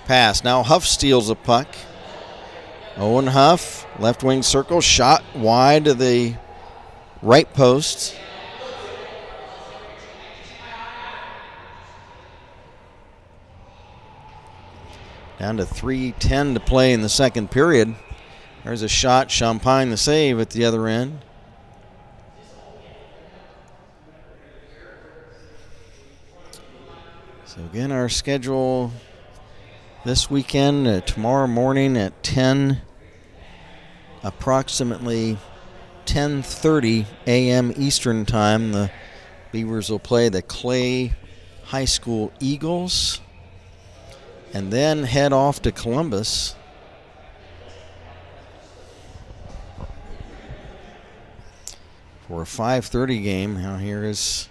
pass. Now Huff steals the puck. Owen Huff, left wing circle, shot wide to the right post. Down to 3:10 to play in the second period. There's a shot, Champagne the save at the other end. So again, our schedule this weekend, tomorrow morning at 10, approximately 10:30 a.m. Eastern Time, the Beavers will play the Clay High School Eagles and then head off to Columbus. For a 5:30 game. Now here is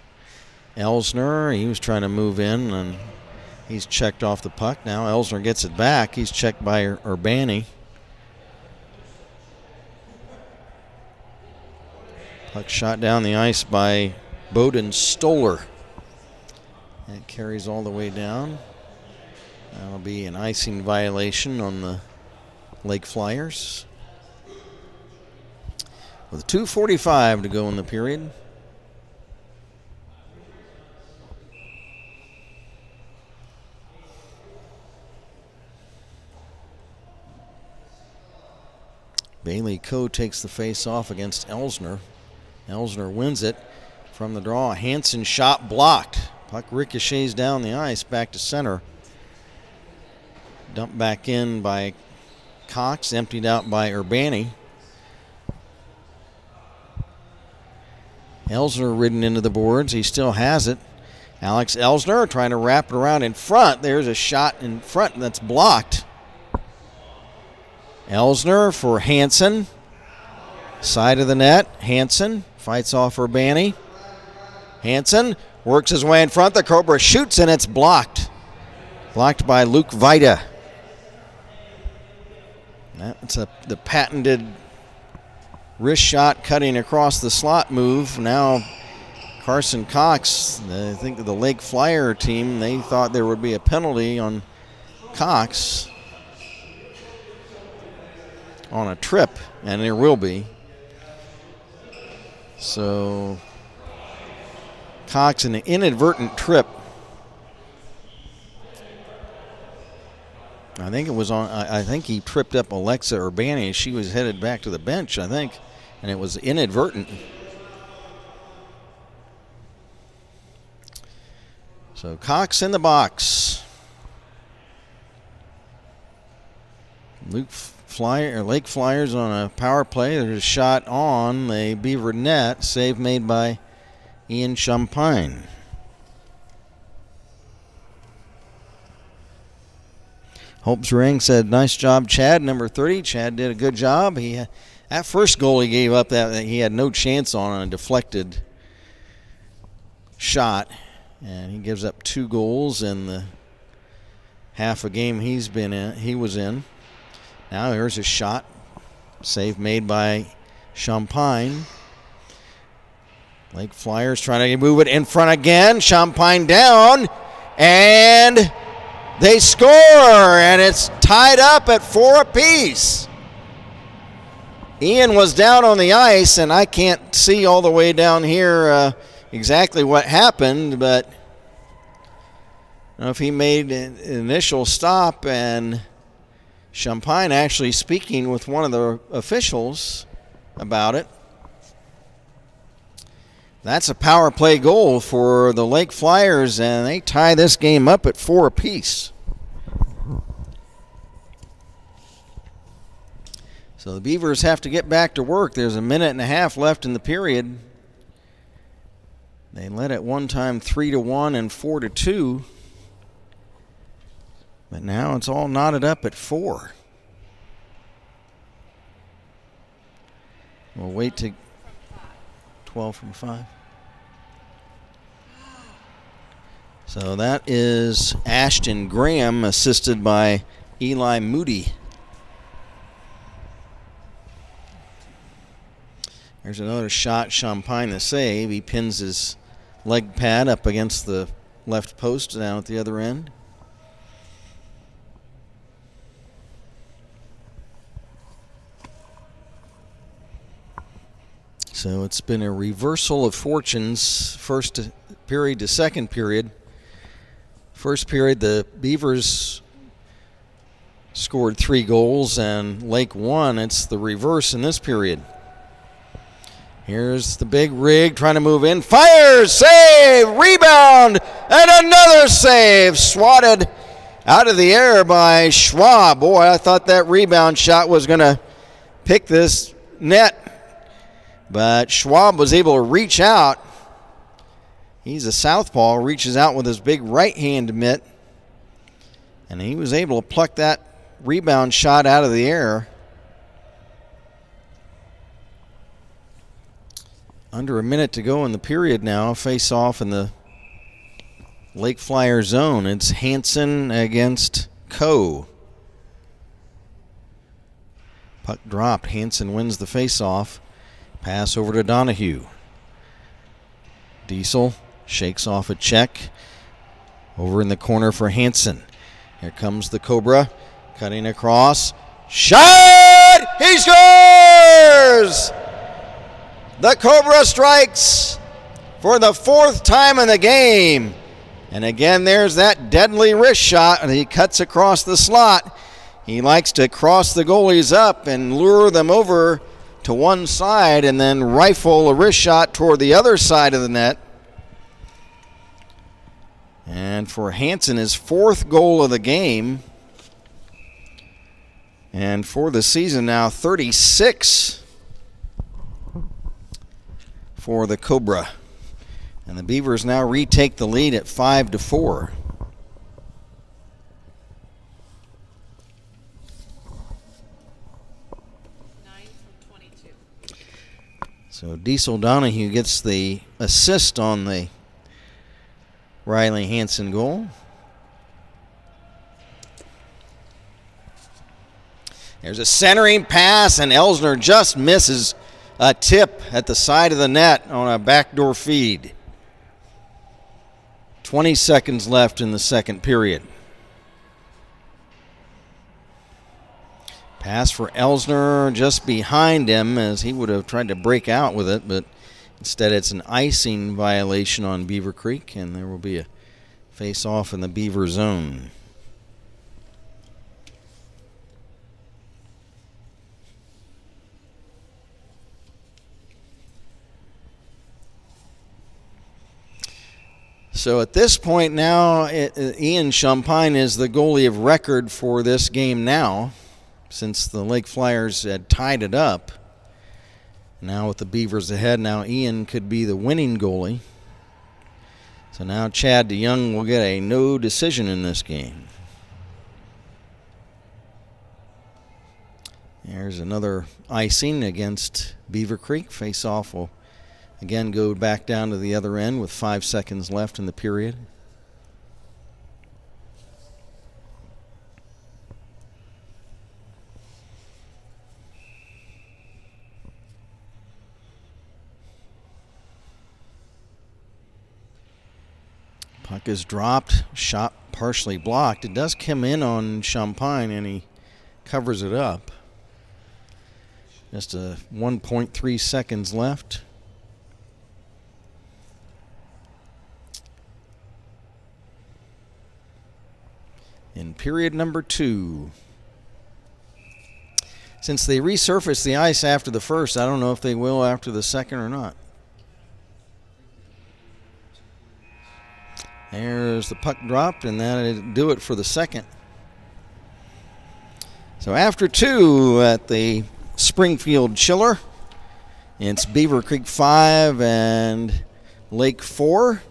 Elsner. He was trying to move in and he's checked off the puck. Now Elsner gets it back. He's checked by Urbani. Puck shot down the ice by Bowden Stoller. That carries all the way down. That'll be an icing violation on the Lake Flyers. With 2:45 to go in the period. Bailey Coe takes the face off against Elsner. Elsner wins it from the draw. Hansen shot blocked. Puck ricochets down the ice back to center. Dumped back in by Cox, emptied out by Urbani. Elsner ridden into the boards. He still has it. Alex Elsner trying to wrap it around in front. There's a shot in front that's blocked. Elsner for Hansen. Side of the net. Hansen fights off Urbani. Hansen works his way in front. The Cobra shoots and it's blocked. Blocked by Luke Vida. That's the patented wrist shot cutting across the slot move. Now Carson Cox, I think the Lake Flyer team, they thought there would be a penalty on Cox on a trip, and there will be. So Cox, an inadvertent trip. I think it was on. I think he tripped up Alexa Urbani as she was headed back to the bench, I think, and it was inadvertent. So Cox in the box. Lake Flyers on a power play. There's a shot on the Beaver net. Save made by Ian Champagne. Hope's Ring said, nice job, Chad, number 30. Chad did a good job. That first goal he gave up, that he had no chance on a deflected shot. And he gives up 2 goals in the half a game he was in. Now here's a shot. Save made by Champagne. Lake Flyers trying to move it in front again. Champagne down. And they score. And it's tied up at 4 apiece. Ian was down on the ice, and I can't see all the way down here exactly what happened, but I don't know if he made an initial stop, and Champagne actually speaking with one of the officials about it. That's a power play goal for the Lake Flyers, and they tie this game up at 4 apiece. So the Beavers have to get back to work. There's a minute and a half left in the period. They led at one time 3-1 and 4-2. But now it's all knotted up at 4. We'll wait to 12 from 5. So that is Ashton Graham, assisted by Eli Moody. There's another shot. Champagne to save. He pins his leg pad up against the left post down at the other end. So it's been a reversal of fortunes, first period to second period. First period, the Beavers scored 3 goals and Lake won. It's the reverse in this period. Here's the big rig trying to move in. Fires, save, rebound, and another save. Swatted out of the air by Schwab. Boy, I thought that rebound shot was going to pick this net. But Schwab was able to reach out. He's a southpaw, reaches out with his big right-hand mitt. And he was able to pluck that rebound shot out of the air. Under a minute to go in the period now. Face off in the Lake Flyer zone. It's Hansen against Coe. Puck dropped. Hansen wins the face-off. Pass over to Donahue. Diesel shakes off a check. Over in the corner for Hansen. Here comes the Cobra. Cutting across. Shot! He scores! The Cobra strikes for the 4th time in the game. And again, there's that deadly wrist shot. And he cuts across the slot. He likes to cross the goalies up and lure them over to one side and then rifle a wrist shot toward the other side of the net. And for Hansen, his 4th goal of the game. And for the season now, 36 for the Cobra. And the Beavers now retake the lead at 5-4. So Diesel Donahue gets the assist on the Riley Hansen goal. There's a centering pass, and Elsner just misses a tip at the side of the net on a backdoor feed. 20 seconds left in the second period. Pass for Elsner just behind him, as he would have tried to break out with it, but instead it's an icing violation on Beaver Creek, and there will be a face-off in the Beaver zone. So at this point now, Ian Champagne is the goalie of record for this game now, since the Lake Flyers had tied it up. Now with the Beavers ahead, now Ian could be the winning goalie. So now Chad DeYoung will get a no decision in this game. There's another icing against Beaver Creek. Face-off will again go back down to the other end with 5 seconds left in the period. Puck is dropped, shot partially blocked. It does come in on Champagne, and he covers it up. Just 1.3 seconds left. In period number 2. Since they resurfaced the ice after the first, I don't know if they will after the second or not. There's the puck dropped, and that'll do it for the second. So after 2 at the Springfield Chiller, it's Beaver Creek 5 and Lake 4.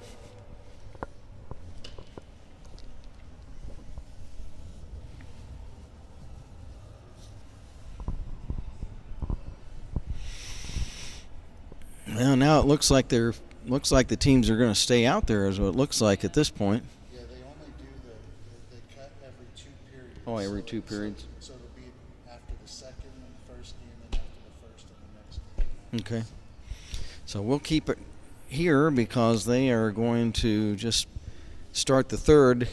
Well, now it looks like the teams are going to stay out there, is what it looks like at this point. Yeah, they only do they cut every 2 periods. Oh, every 2 periods. So it'll be after the second and the first game, and after the first and the next game. Okay. So we'll keep it here because they are going to just start the third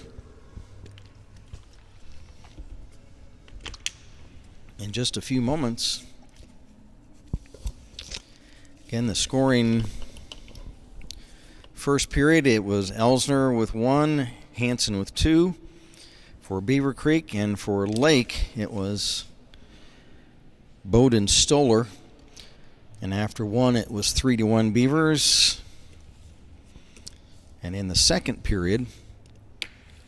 in just a few moments. Again, the scoring first period, it was Elsner with 1, Hanson with 2 for Beaver Creek, and for Lake, it was Bowden Stoller. And after 1, it was 3-1 Beavers. And in the second period,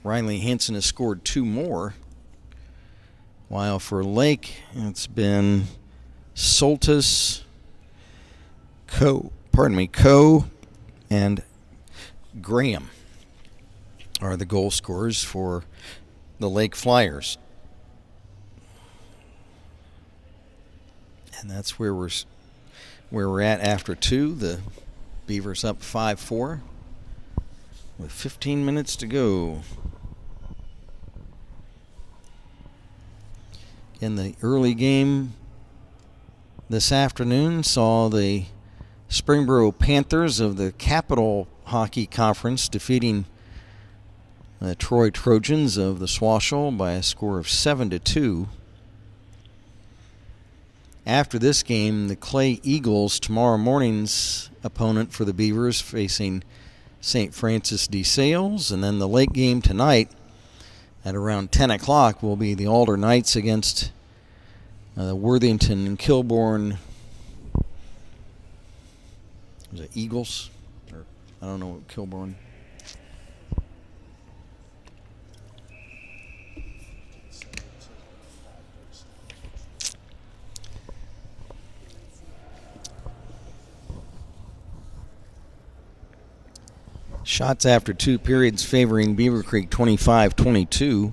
Riley Hanson has scored 2 more. While for Lake, it's been Soltis, Coe, and Graham are the goal scorers for the Lake Flyers. And that's where we're at after 2. The Beavers up 5-4 with 15 minutes to go. In the early game this afternoon, saw the Springboro Panthers of the Capital Hockey Conference defeating the Troy Trojans of the Swashel by a score of 7-2. After this game, the Clay Eagles, tomorrow morning's opponent for the Beavers, facing St. Francis de Sales. And then the late game tonight at around 10 o'clock will be the Alder Knights against Worthington and Kilbourne. Was it Eagles? Or I don't know what Kilbourne. Shots after 2 periods favoring Beaver Creek 25-22.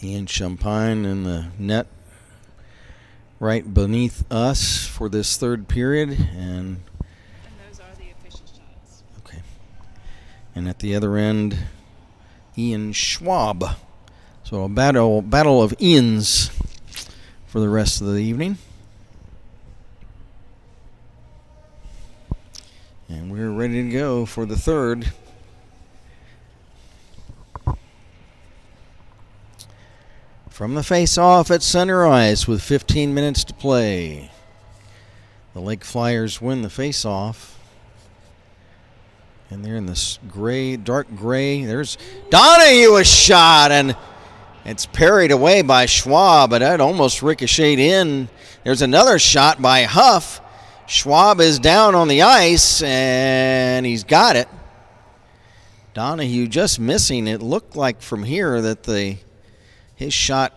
Ian Champagne in the net right beneath us for this third period. And those are the official shots. Okay. And at the other end, Ian Schwab. So a battle of Ians for the rest of the evening. And we're ready to go for the third. From the face-off at center ice with 15 minutes to play. The Lake Flyers win the face-off. And they're in this gray, dark gray. There's Donahue, a shot, and it's parried away by Schwab, but that almost ricocheted in. There's another shot by Huff. Schwab is down on the ice, and he's got it. Donahue just missing. It looked like from here that his shot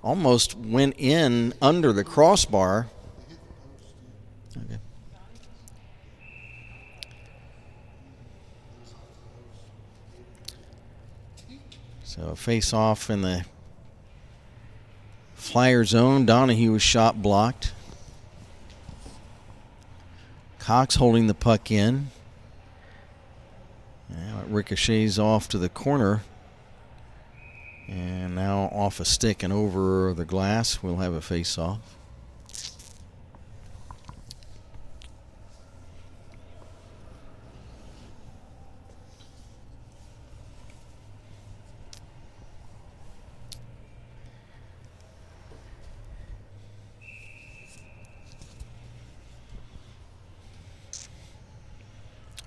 almost went in under the crossbar. Okay. So a face-off in the Flyer zone. Donahue was shot blocked. Cox holding the puck in. Now it ricochets off to the corner. And now off a stick and over the glass. We'll have a face-off.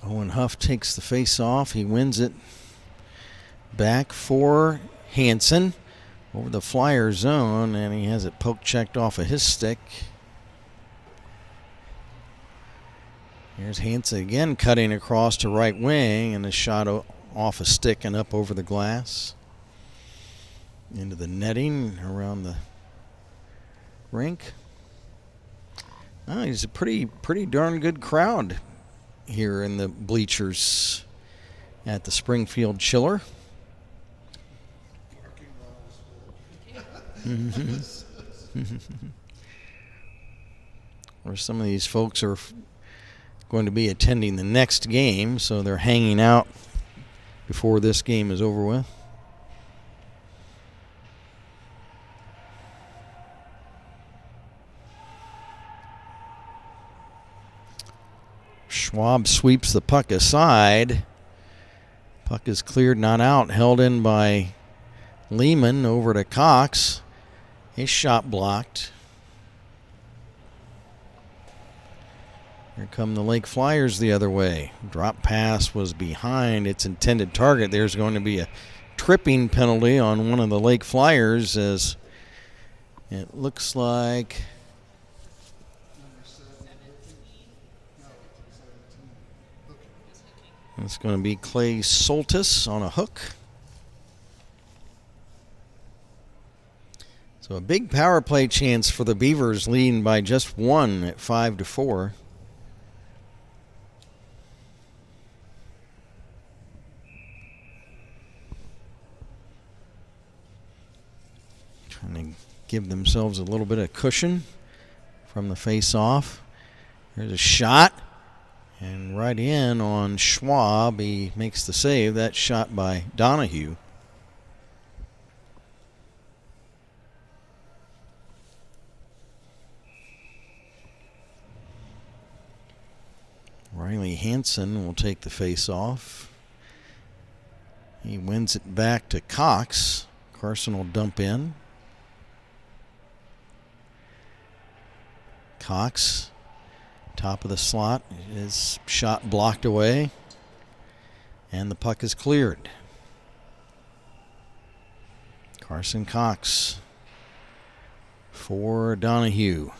Owen Huff takes the face-off. He wins it back for Hanson over the Flyer zone, and he has it poke checked off of his stick. Here's Hanson again cutting across to right wing, and a shot off a stick and up over the glass into the netting around the rink. Oh, he's a pretty darn good crowd here in the bleachers at the Springfield Chiller. Or some of these folks are going to be attending the next game, so they're hanging out before this game is over with. Schwab sweeps the puck aside. Puck is cleared, not out. Held in by Lehman over to Cox. His shot blocked. Here come the Lake Flyers the other way. Drop pass was behind its intended target. There's going to be a tripping penalty on one of the Lake Flyers, as it looks like it's going to be Clay Soltis on a hook. So a big power play chance for the Beavers, leading by just one at 5-4. Trying to give themselves a little bit of cushion from the face-off. There's a shot. And right in on Schwab. He makes the save. That shot by Donahue. Riley Hansen will take the face-off. He wins it back to Cox. Carson will dump in. Cox, top of the slot, his shot blocked away, and the puck is cleared. Carson Cox for Donahue.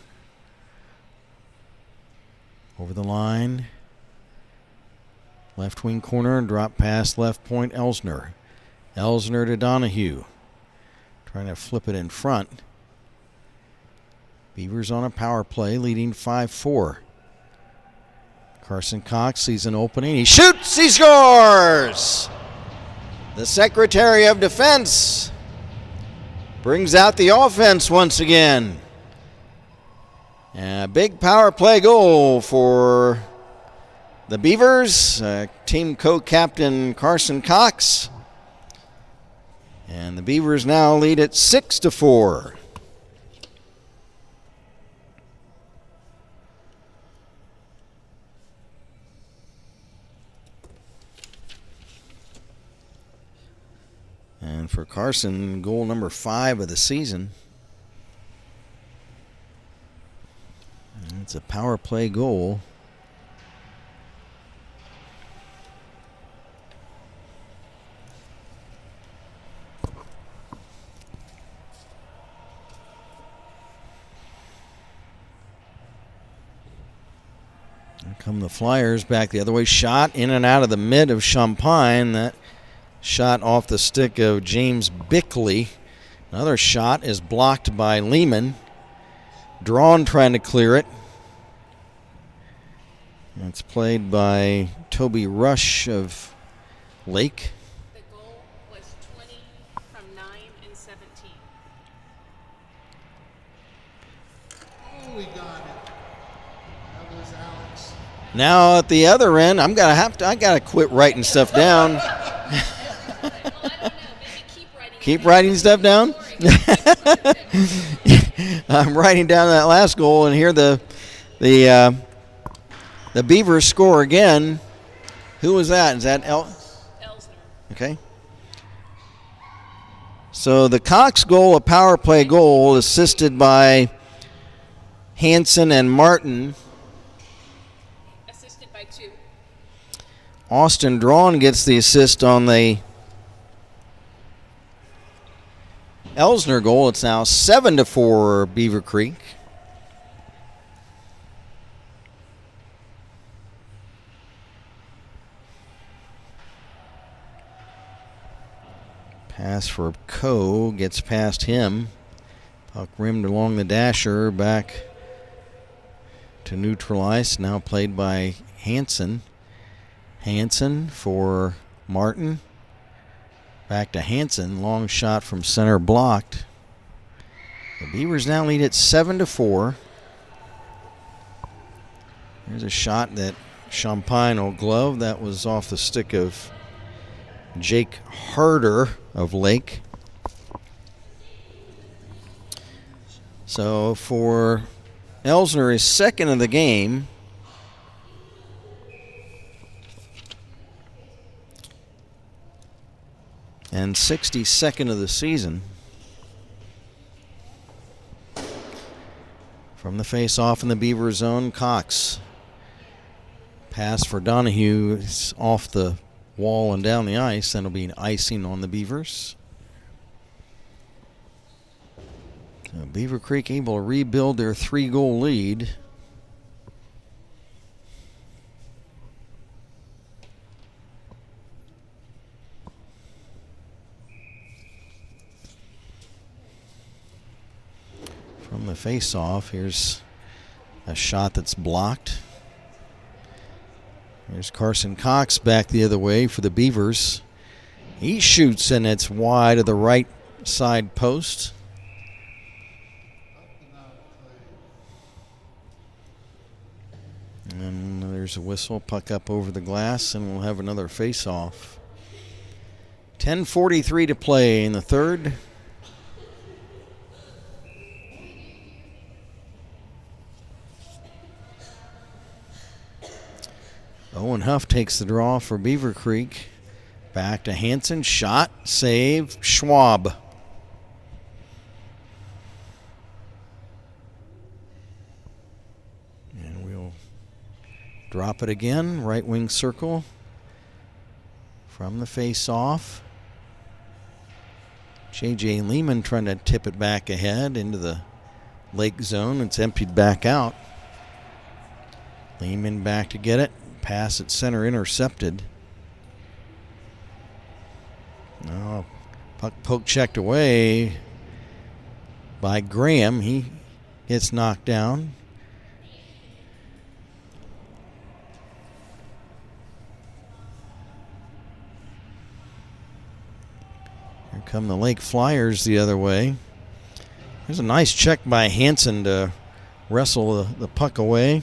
Over the line. Left wing corner, drop pass left point, Elsner. Elsner to Donahue. Trying to flip it in front. Beavers on a power play, leading 5-4. Carson Cox sees an opening. He shoots. He scores. The Secretary of Defense brings out the offense once again. And a big power play goal for the Beavers. Team co-captain Carson Cox. And the Beavers now lead at 6-4. And for Carson, goal number 5 of the season. And it's a power play goal. Here come the Flyers back the other way. Shot in and out of the mid of Champagne. That shot off the stick of James Bickley. Another shot is blocked by Lehman. Drawn trying to clear it. It's played by Toby Rush of Lake. The goal was 20 from 9 and 17. Oh, we got it. That was Alex. Now at the other end, I gotta quit writing stuff down. Well, I don't know. Maybe Keep writing stuff down. I'm writing down that last goal, and here the Beavers score again. Who was that? Is that Elsner. Okay. So the Cox goal, a power play goal, assisted by Hansen and Martin. Assisted by 2. Austin Drawn gets the assist on the Elsner goal. It's now 7-4 Beaver Creek. Pass for Coe, gets past him. Puck rimmed along the dasher, back to neutral ice. Now played by Hansen. Hansen for Martin. Back to Hansen. Long shot from center, blocked. The Beavers now lead at 7-4. There's a shot that Champagne will glove. That was off the stick of Jake Harder of Lake. So for Elsner, his second of the game. And 62nd of the season. From the face-off in the Beaver zone, Cox. Pass for Donahue is off the wall and down the ice. That'll be an icing on the Beavers. So Beaver Creek able to rebuild their 3-goal lead. From the face-off, here's a shot that's blocked. Here's Carson Cox back the other way for the Beavers. He shoots and it's wide of the right side post. And there's a whistle, puck up over the glass, and we'll have another face-off. 10:43 to play in the third. Owen Huff takes the draw for Beaver Creek. Back to Hansen. Shot, save, Schwab. And we'll drop it again. Right wing circle. From the face-off. J.J. Lehman trying to tip it back ahead into the Lake zone. It's emptied back out. Lehman back to get it. Pass at center intercepted. Oh, puck poke checked away by Graham. He gets knocked down. Here come the Lake Flyers the other way. There's a nice check by Hansen to wrestle the puck away.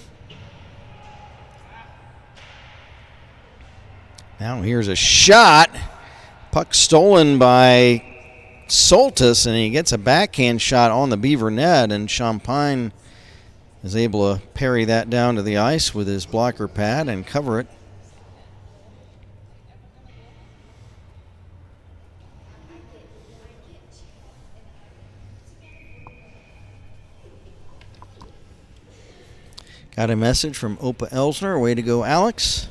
Now here's a shot. Puck stolen by Soltis, and he gets a backhand shot on the Beaver net, and Champagne is able to parry that down to the ice with his blocker pad and cover it. Got a message from Opa Elsner. Way to go, Alex.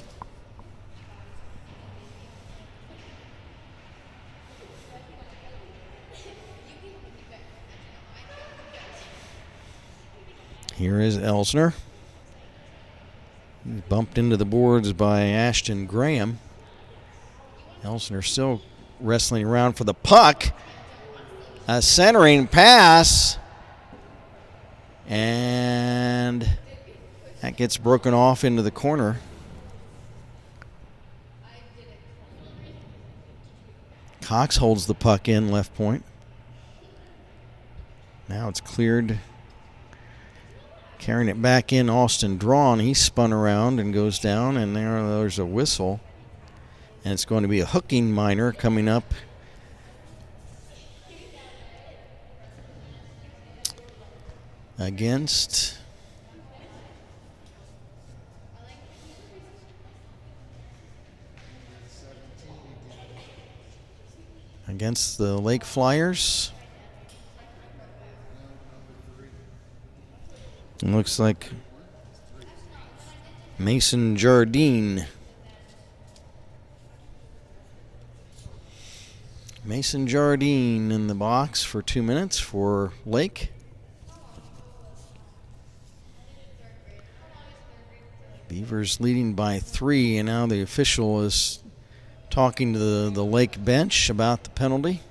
Here is Elsner. He's bumped into the boards by Ashton Graham. Elsner still wrestling around for the puck. A centering pass. And that gets broken off into the corner. Cox holds the puck in left point. Now it's cleared. Carrying it back in, Austin Drawn. He spun around and goes down, and there's a whistle. And it's going to be a hooking minor coming up. Against the Lake Flyers. It looks like Mason Jardine. Mason Jardine in the box for 2 minutes for Lake. Beavers leading by 3, and now the official is talking to the Lake bench about the penalty.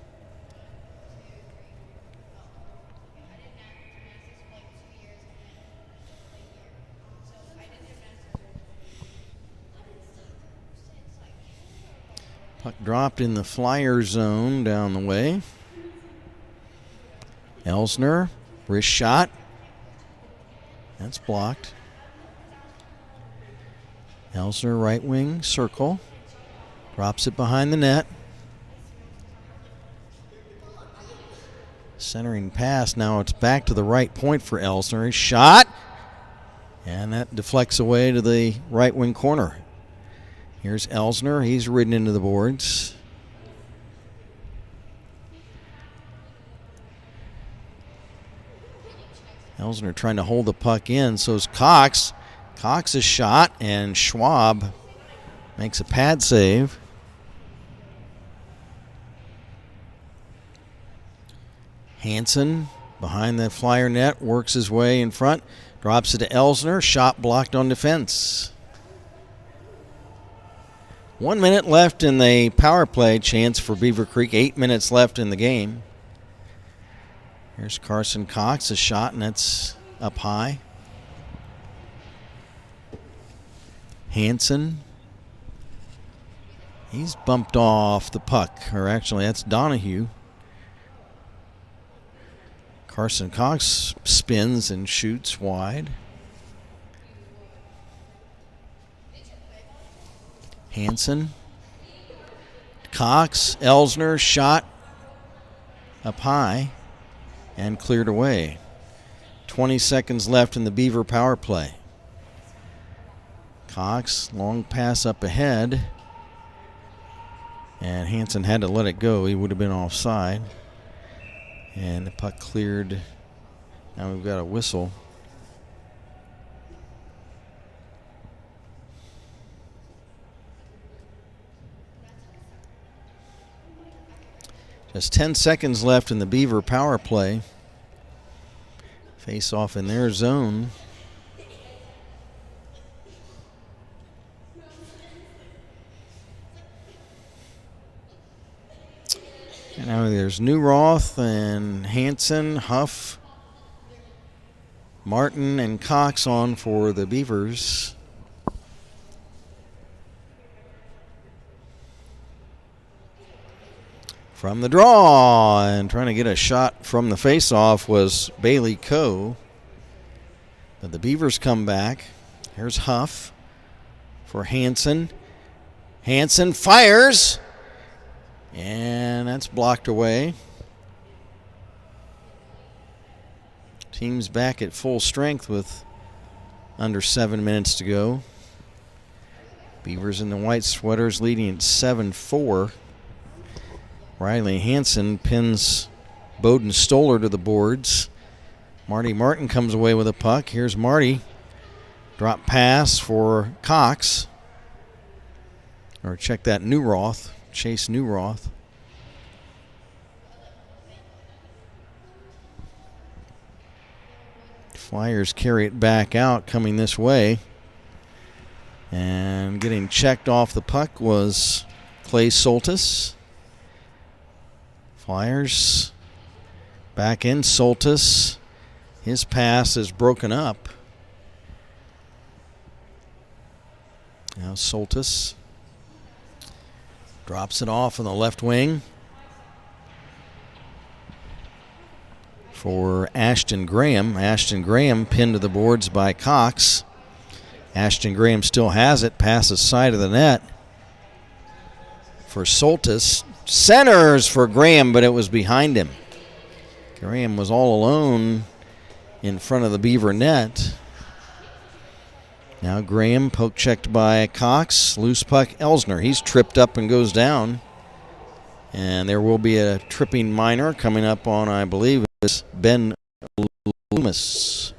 Puck dropped in the flyer zone down the way. Elsner, wrist shot. That's blocked. Elsner, right wing, circle. Drops it behind the net. Centering pass. Now it's back to the right point for Elsner. His shot. And that deflects away to the right wing corner. Here's Elsner. He's ridden into the boards. Elsner trying to hold the puck in. So is Cox. Cox is shot, and Schwab makes a pad save. Hansen behind the flyer net, works his way in front, drops it to Elsner. Shot blocked on defense. 1 minute left in the power play chance for Beaver Creek. 8 minutes left in the game. Here's Carson Cox, a shot, and it's up high. Hansen. He's bumped off the puck, or actually that's Donahue. Carson Cox spins and shoots wide. Hansen. Cox, Elsner, shot up high and cleared away. 20 seconds left in the Beaver power play. Cox, long pass up ahead. And Hansen had to let it go. He would have been offside. And the puck cleared. Now we've got a whistle. Just 10 seconds left in the Beaver power play. Face off in their zone. And now there's Newroth and Hansen, Huff, Martin, and Cox on for the Beavers. From the draw, and trying to get a shot from the face-off was Bailey Coe. But the Beavers come back. Here's Huff for Hansen. Hansen fires. And that's blocked away. Team's back at full strength with under 7 minutes to go. Beavers in the white sweaters leading at 7-4. Riley Hansen pins Bowden Stoller to the boards. Marty Martin comes away with a puck. Here's Marty. Drop pass for Cox. Or check that, Newroth. Chase Newroth. Flyers carry it back out, coming this way. And getting checked off the puck was Clay Soltis. Flyers back in. Soltis. His pass is broken up. Now Soltis drops it off on the left wing for Ashton Graham. Ashton Graham pinned to the boards by Cox. Ashton Graham still has it, past the side of the net for Soltis. Centers for Graham, but it was behind him. Graham was all alone in front of the Beaver net. Now Graham poke checked by Cox. Loose puck, Elsner. He's tripped up and goes down. And there will be a tripping minor coming up on, I believe, it's Ben Loomis.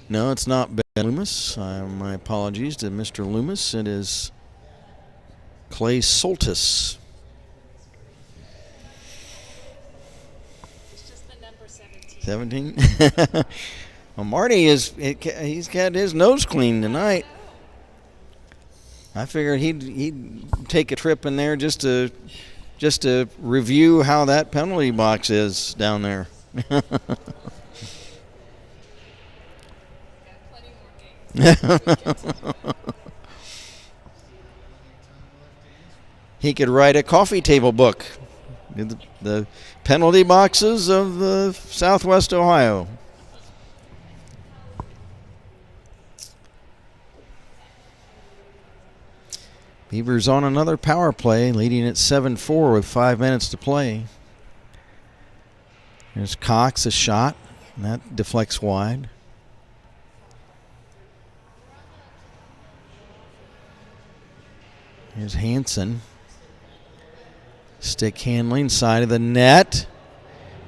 No, it's not Ben Loomis. My apologies to Mr. Loomis. It is Clay Soltis. It's just the number 17. 17? Well, Marty he's got his nose clean tonight. I figured he'd take a trip in there just to review how that penalty box is down there. He could write a coffee table book. The penalty boxes of Southwest Ohio. Beavers on another power play, leading at 7-4 with 5 minutes to play. There's Cox, a shot, and that deflects wide. Here's Hansen. Stick handling, side of the net.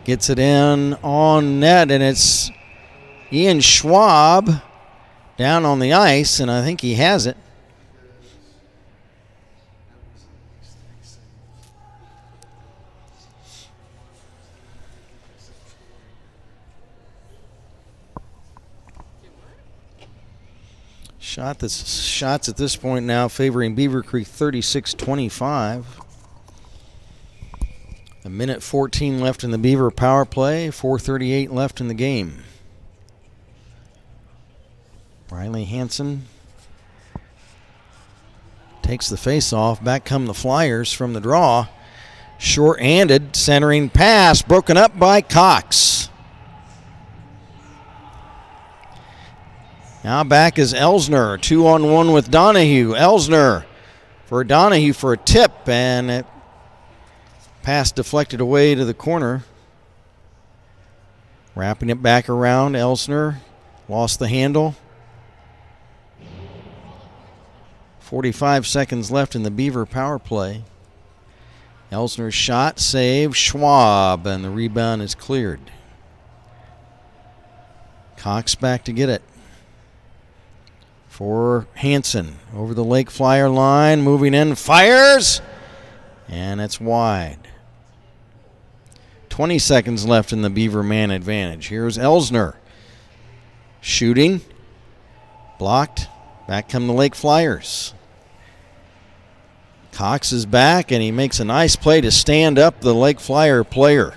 Gets it in on net, and it's Ian Schwab down on the ice, and I think he has it. Shots at this point now favoring Beaver Creek 36-25. A minute 14 left in the Beaver power play, 4:38 left in the game. Riley Hansen takes the face off. Back come the Flyers from the draw. Short-handed, centering pass, broken up by Cox. Now back is Elsner, 2-on-1 with Donahue. Elsner for Donahue for a tip, and it pass deflected away to the corner. Wrapping it back around, Elsner lost the handle. 45 seconds left in the Beaver power play. Elsner's shot, save, Schwab, and the rebound is cleared. Cox back to get it. For Hansen, over the Lake Flyer line, moving in, fires, and it's wide. 20 seconds left in the Beaver man advantage. Here's Elsner, shooting, blocked, back come the Lake Flyers. Cox is back, and he makes a nice play to stand up the Lake Flyer player.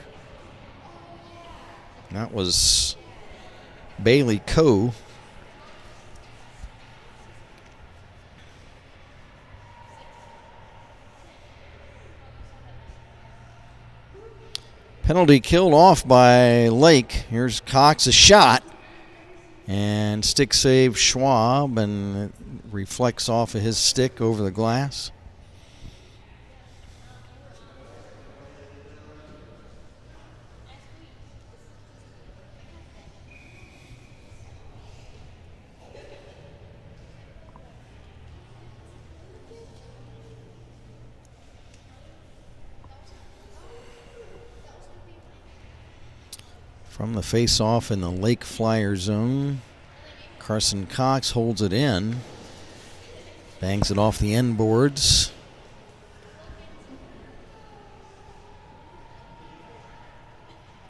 That was Bailey Coe. Penalty killed off by Lake. Here's Cox's shot. And stick save Schwab, and it reflects off of his stick over the glass. From the face-off in the Lake Flyer zone, Carson Cox holds it in, bangs it off the end boards.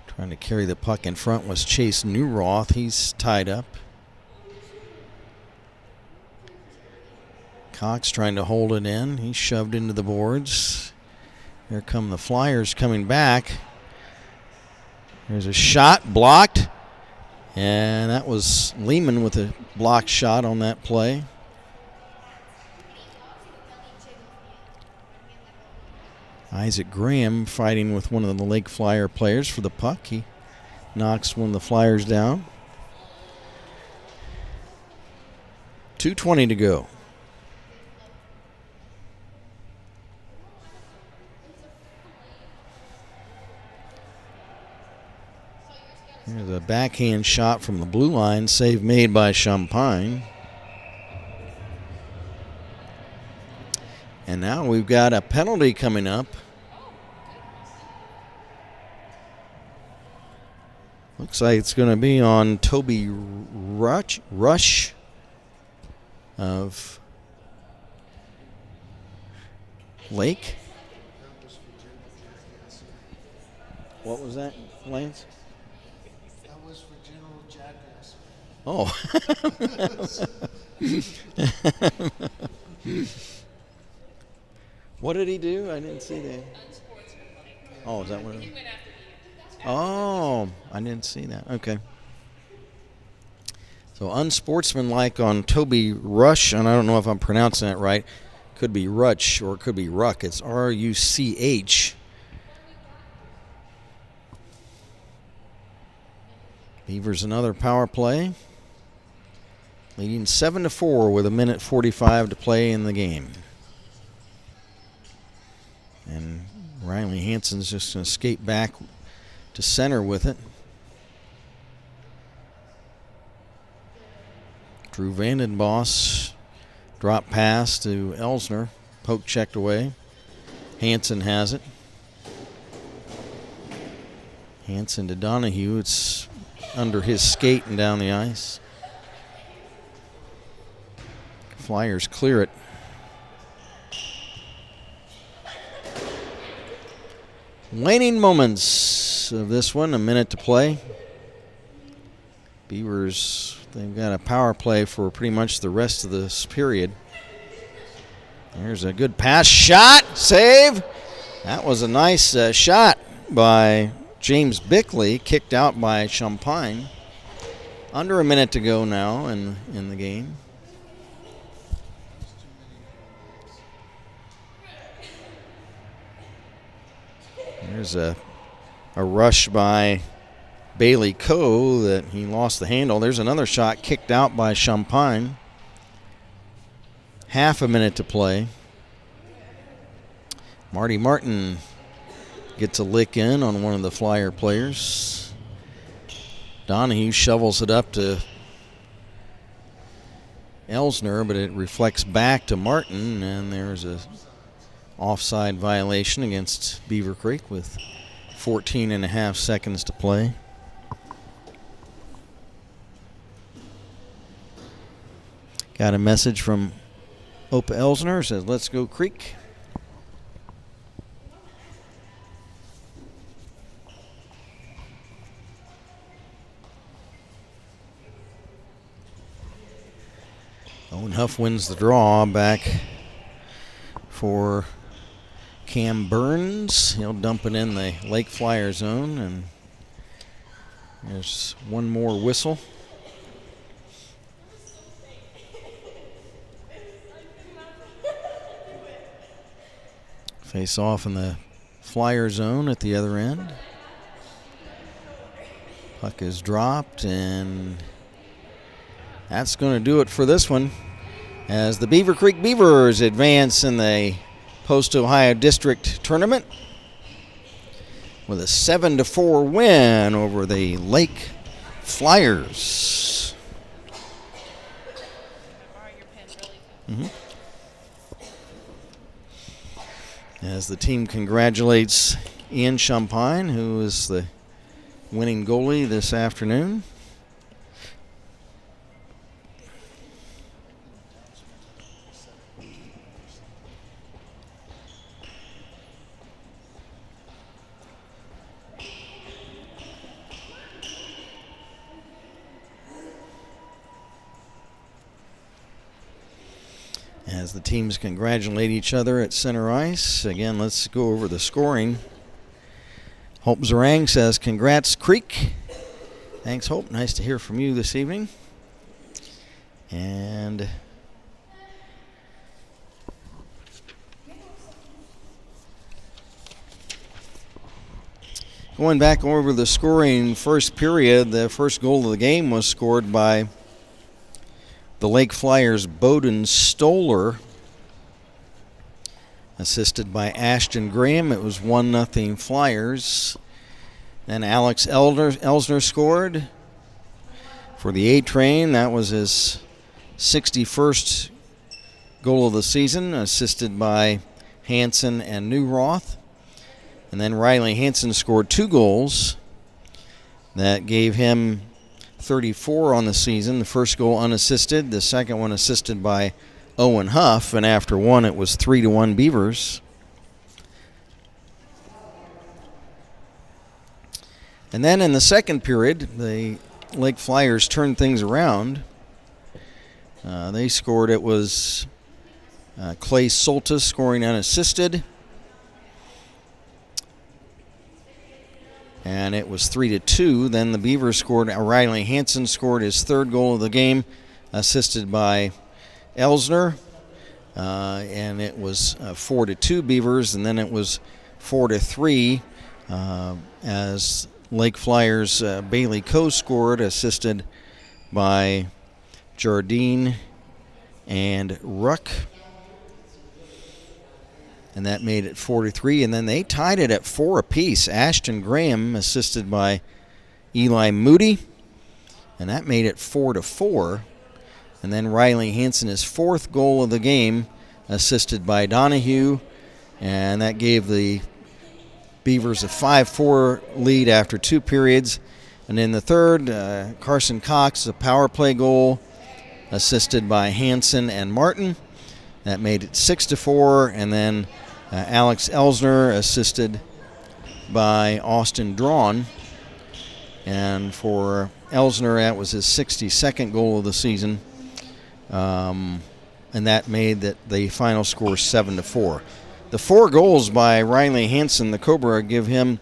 Trying to carry the puck in front was Chase Newroth. He's tied up. Cox trying to hold it in. He's shoved into the boards. Here come the Flyers coming back. There's a shot, blocked, and that was Lehman with a blocked shot on that play. Isaac Graham fighting with one of the Lake Flyer players for the puck. He knocks one of the Flyers down. 2:20 to go. Here's a backhand shot from the blue line, save made by Champagne. And now we've got a penalty coming up. Looks like it's going to be on Toby Rush of Lake. What was that, Lance? Oh. What did he do? I didn't see that. Oh, is that what it was? Oh, I didn't see that. Okay. So unsportsmanlike on Toby Rush, and I don't know if I'm pronouncing it right. Could be Rutch or it could be Ruck. It's Ruch. Beavers another power play. Leading 7-4 with 1:45 to play in the game. And Riley Hansen's just going to skate back to center with it. Drew Vandenboss drop pass to Elsner. Poke checked away. Hansen has it. Hansen to Donahue. It's under his skate and down the ice. Flyers clear it. Waning moments of this one, a minute to play. Beavers, they've got a power play for pretty much the rest of this period. There's a good pass, shot, save. That was a nice shot by James Bickley, kicked out by Champagne. Under a minute to go now in the game. There's a rush by Bailey Coe that he lost the handle. There's another shot kicked out by Champagne. Half a minute to play. Marty Martin gets a lick in on one of the Flyer players. Donahue shovels it up to Elsner, but it reflects back to Martin, and there's a offside violation against Beaver Creek with 14.5 seconds to play. Got a message from Opa Elsner, says, "Let's go Creek." Owen Huff wins the draw back for Cam Burns. He'll dump it in the Lake Flyer zone, and there's one more whistle. Face off in the Flyer zone at the other end. Puck is dropped, and that's going to do it for this one, as the Beaver Creek Beavers advance in the Post-Ohio District Tournament with a 7-4 win over the Lake Flyers. As the team congratulates Ian Champagne, who is the winning goalie this afternoon. As the teams congratulate each other at center ice. Again, let's go over the scoring. Hope Zarang says, "Congrats, Creek." Thanks, Hope. Nice to hear from you this evening. And going back over the scoring first period, the first goal of the game was scored by the Lake Flyers' Bowden Stoller, assisted by Ashton Graham. It was 1-0 Flyers. Then Alex Elsner scored for the A-Train. That was his 61st goal of the season, assisted by Hansen and Newroth. And then Riley Hansen scored 2 goals. That gave him 34 on the season. The first goal unassisted, the second one assisted by Owen Huff, and after one it was 3-1 Beavers. And then in the second period, the Lake Flyers turned things around. They scored. It was Clay Soltis scoring unassisted. and it was 3-2. Then the Beavers scored. Riley Hansen scored his third goal of the game, assisted by Elsner, and it was 4-2 Beavers, and then it was 4-3 as Lake Flyers' Bailey Coe scored, assisted by Jardine and Ruck. And that made it 4-3. And then they tied it at 4 apiece. Ashton Graham assisted by Eli Moody. And that made it 4-4. And then Riley Hansen, his fourth goal of the game, assisted by Donahue. And that gave the Beavers a 5-4 lead after 2 periods. And in the third, Carson Cox, a power play goal, assisted by Hansen and Martin. That made it 6-4. And then Alex Elsner assisted by Austin Drawn. And for Elsner, that was his 62nd goal of the season. And that made the final score 7-4. The 4 goals by Riley Hansen, the Cobra, give him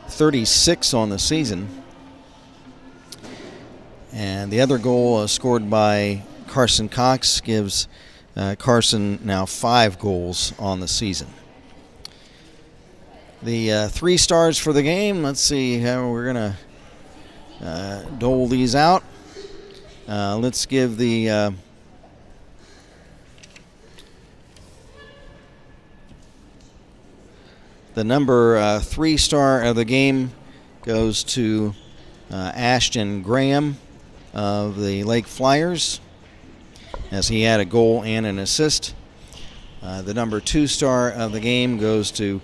36 on the season. And the other goal scored by Carson Cox gives Carson now 5 goals on the season. The 3 stars for the game, let's see how we're going to dole these out. Let's give the number 3 star of the game goes to Ashton Graham of the Lake Flyers, as he had a goal and an assist. The number 2 star of the game goes to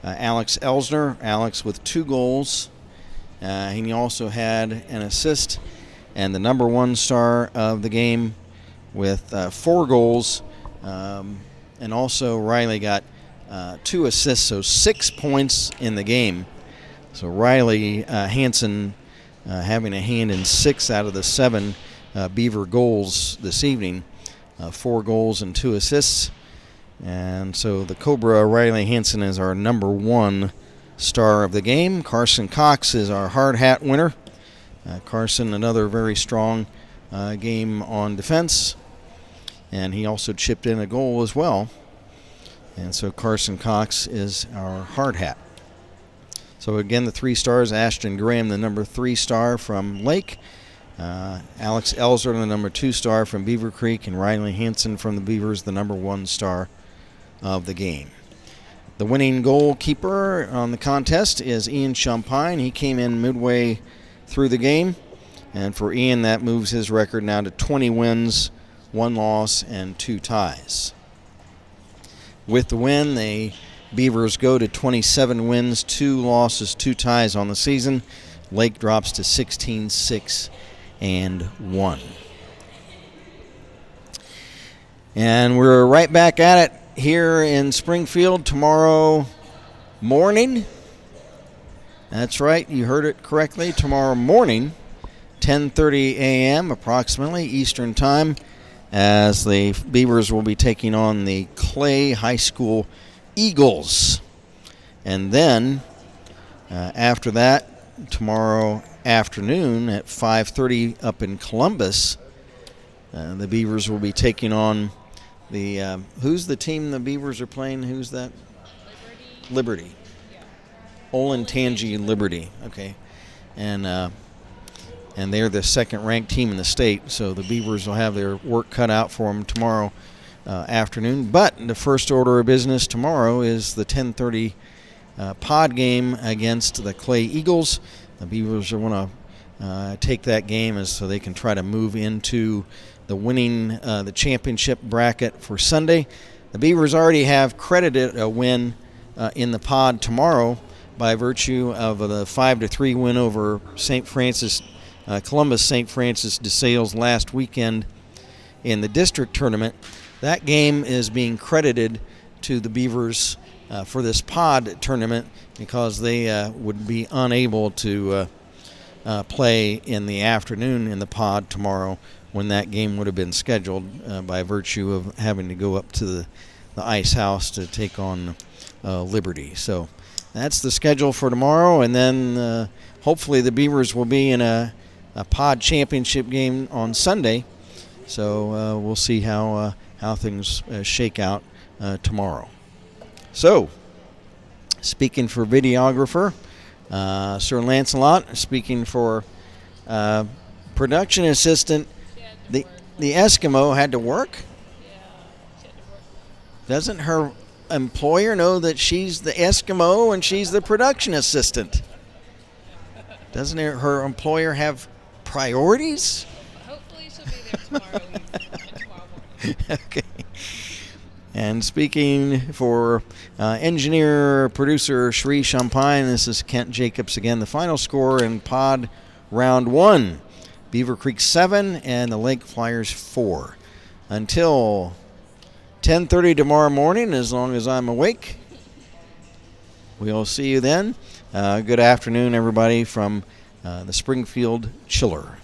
Alex Elsner. Alex with 2 goals. He also had an assist. And the number 1 star of the game with 4 goals. And also Riley got 2 assists, so 6 points in the game. So Riley Hansen having a hand in 6 out of the 7 Beaver goals this evening. 4 goals and 2 assists. And so the Cobra, Riley Hansen, is our number 1 star of the game. Carson Cox is our hard hat winner. Carson, another very strong game on defense. And he also chipped in a goal as well. And so Carson Cox is our hard hat. So again, the 3 stars, Ashton Graham, the number 3 star from Lake. Alex Elsner, the number 2 star from Beaver Creek. And Riley Hansen from the Beavers, the number 1 star of the game. The winning goalkeeper on the contest is Ian Champagne. He came in midway through the game. And for Ian, that moves his record now to 20 wins, 1 loss, and 2 ties. With the win, the Beavers go to 27 wins, 2 losses, 2 ties on the season. Lake drops to 16-6-1. And we're right back at it here in Springfield tomorrow morning. That's right, you heard it correctly. Tomorrow morning, 10:30 a.m. approximately Eastern Time, as the Beavers will be taking on the Clay High School Eagles. And then after that, tomorrow afternoon at 5:30 up in Columbus, the Beavers will be taking on the who's the team the Beavers are playing? Who's that? Liberty. Olentangy Liberty. Okay. And they're the second-ranked team in the state, so the Beavers will have their work cut out for them tomorrow afternoon. But the first order of business tomorrow is the 10:30 pod game against the Clay Eagles. The Beavers want to take that game so they can try to move into the winning the championship bracket for Sunday. The Beavers already have credited a win in the pod tomorrow by virtue of the 5-3 win over Columbus St. Francis de Sales last weekend in the district tournament. That game is being credited to the Beavers for this pod tournament because they would be unable to play in the afternoon in the pod tomorrow when that game would have been scheduled by virtue of having to go up to the ice house to take on Liberty. So that's the schedule for tomorrow, and then hopefully the Beavers will be in a pod championship game on Sunday. So we'll see how things shake out tomorrow. So, speaking for videographer, Sir Lancelot. Speaking for production assistant, the Eskimo had to work. Doesn't her employer know that she's the Eskimo and she's the production assistant? Doesn't her employer have priorities? Hopefully she'll be there tomorrow morning. Okay. And speaking for engineer, producer Shree Champagne, this is Kent Jacobs again. The final score in pod round 1, Beaver Creek 7 and the Lake Flyers 4. Until 10:30 tomorrow morning, as long as I'm awake, we'll see you then. Good afternoon, everybody, from the Springfield Chiller.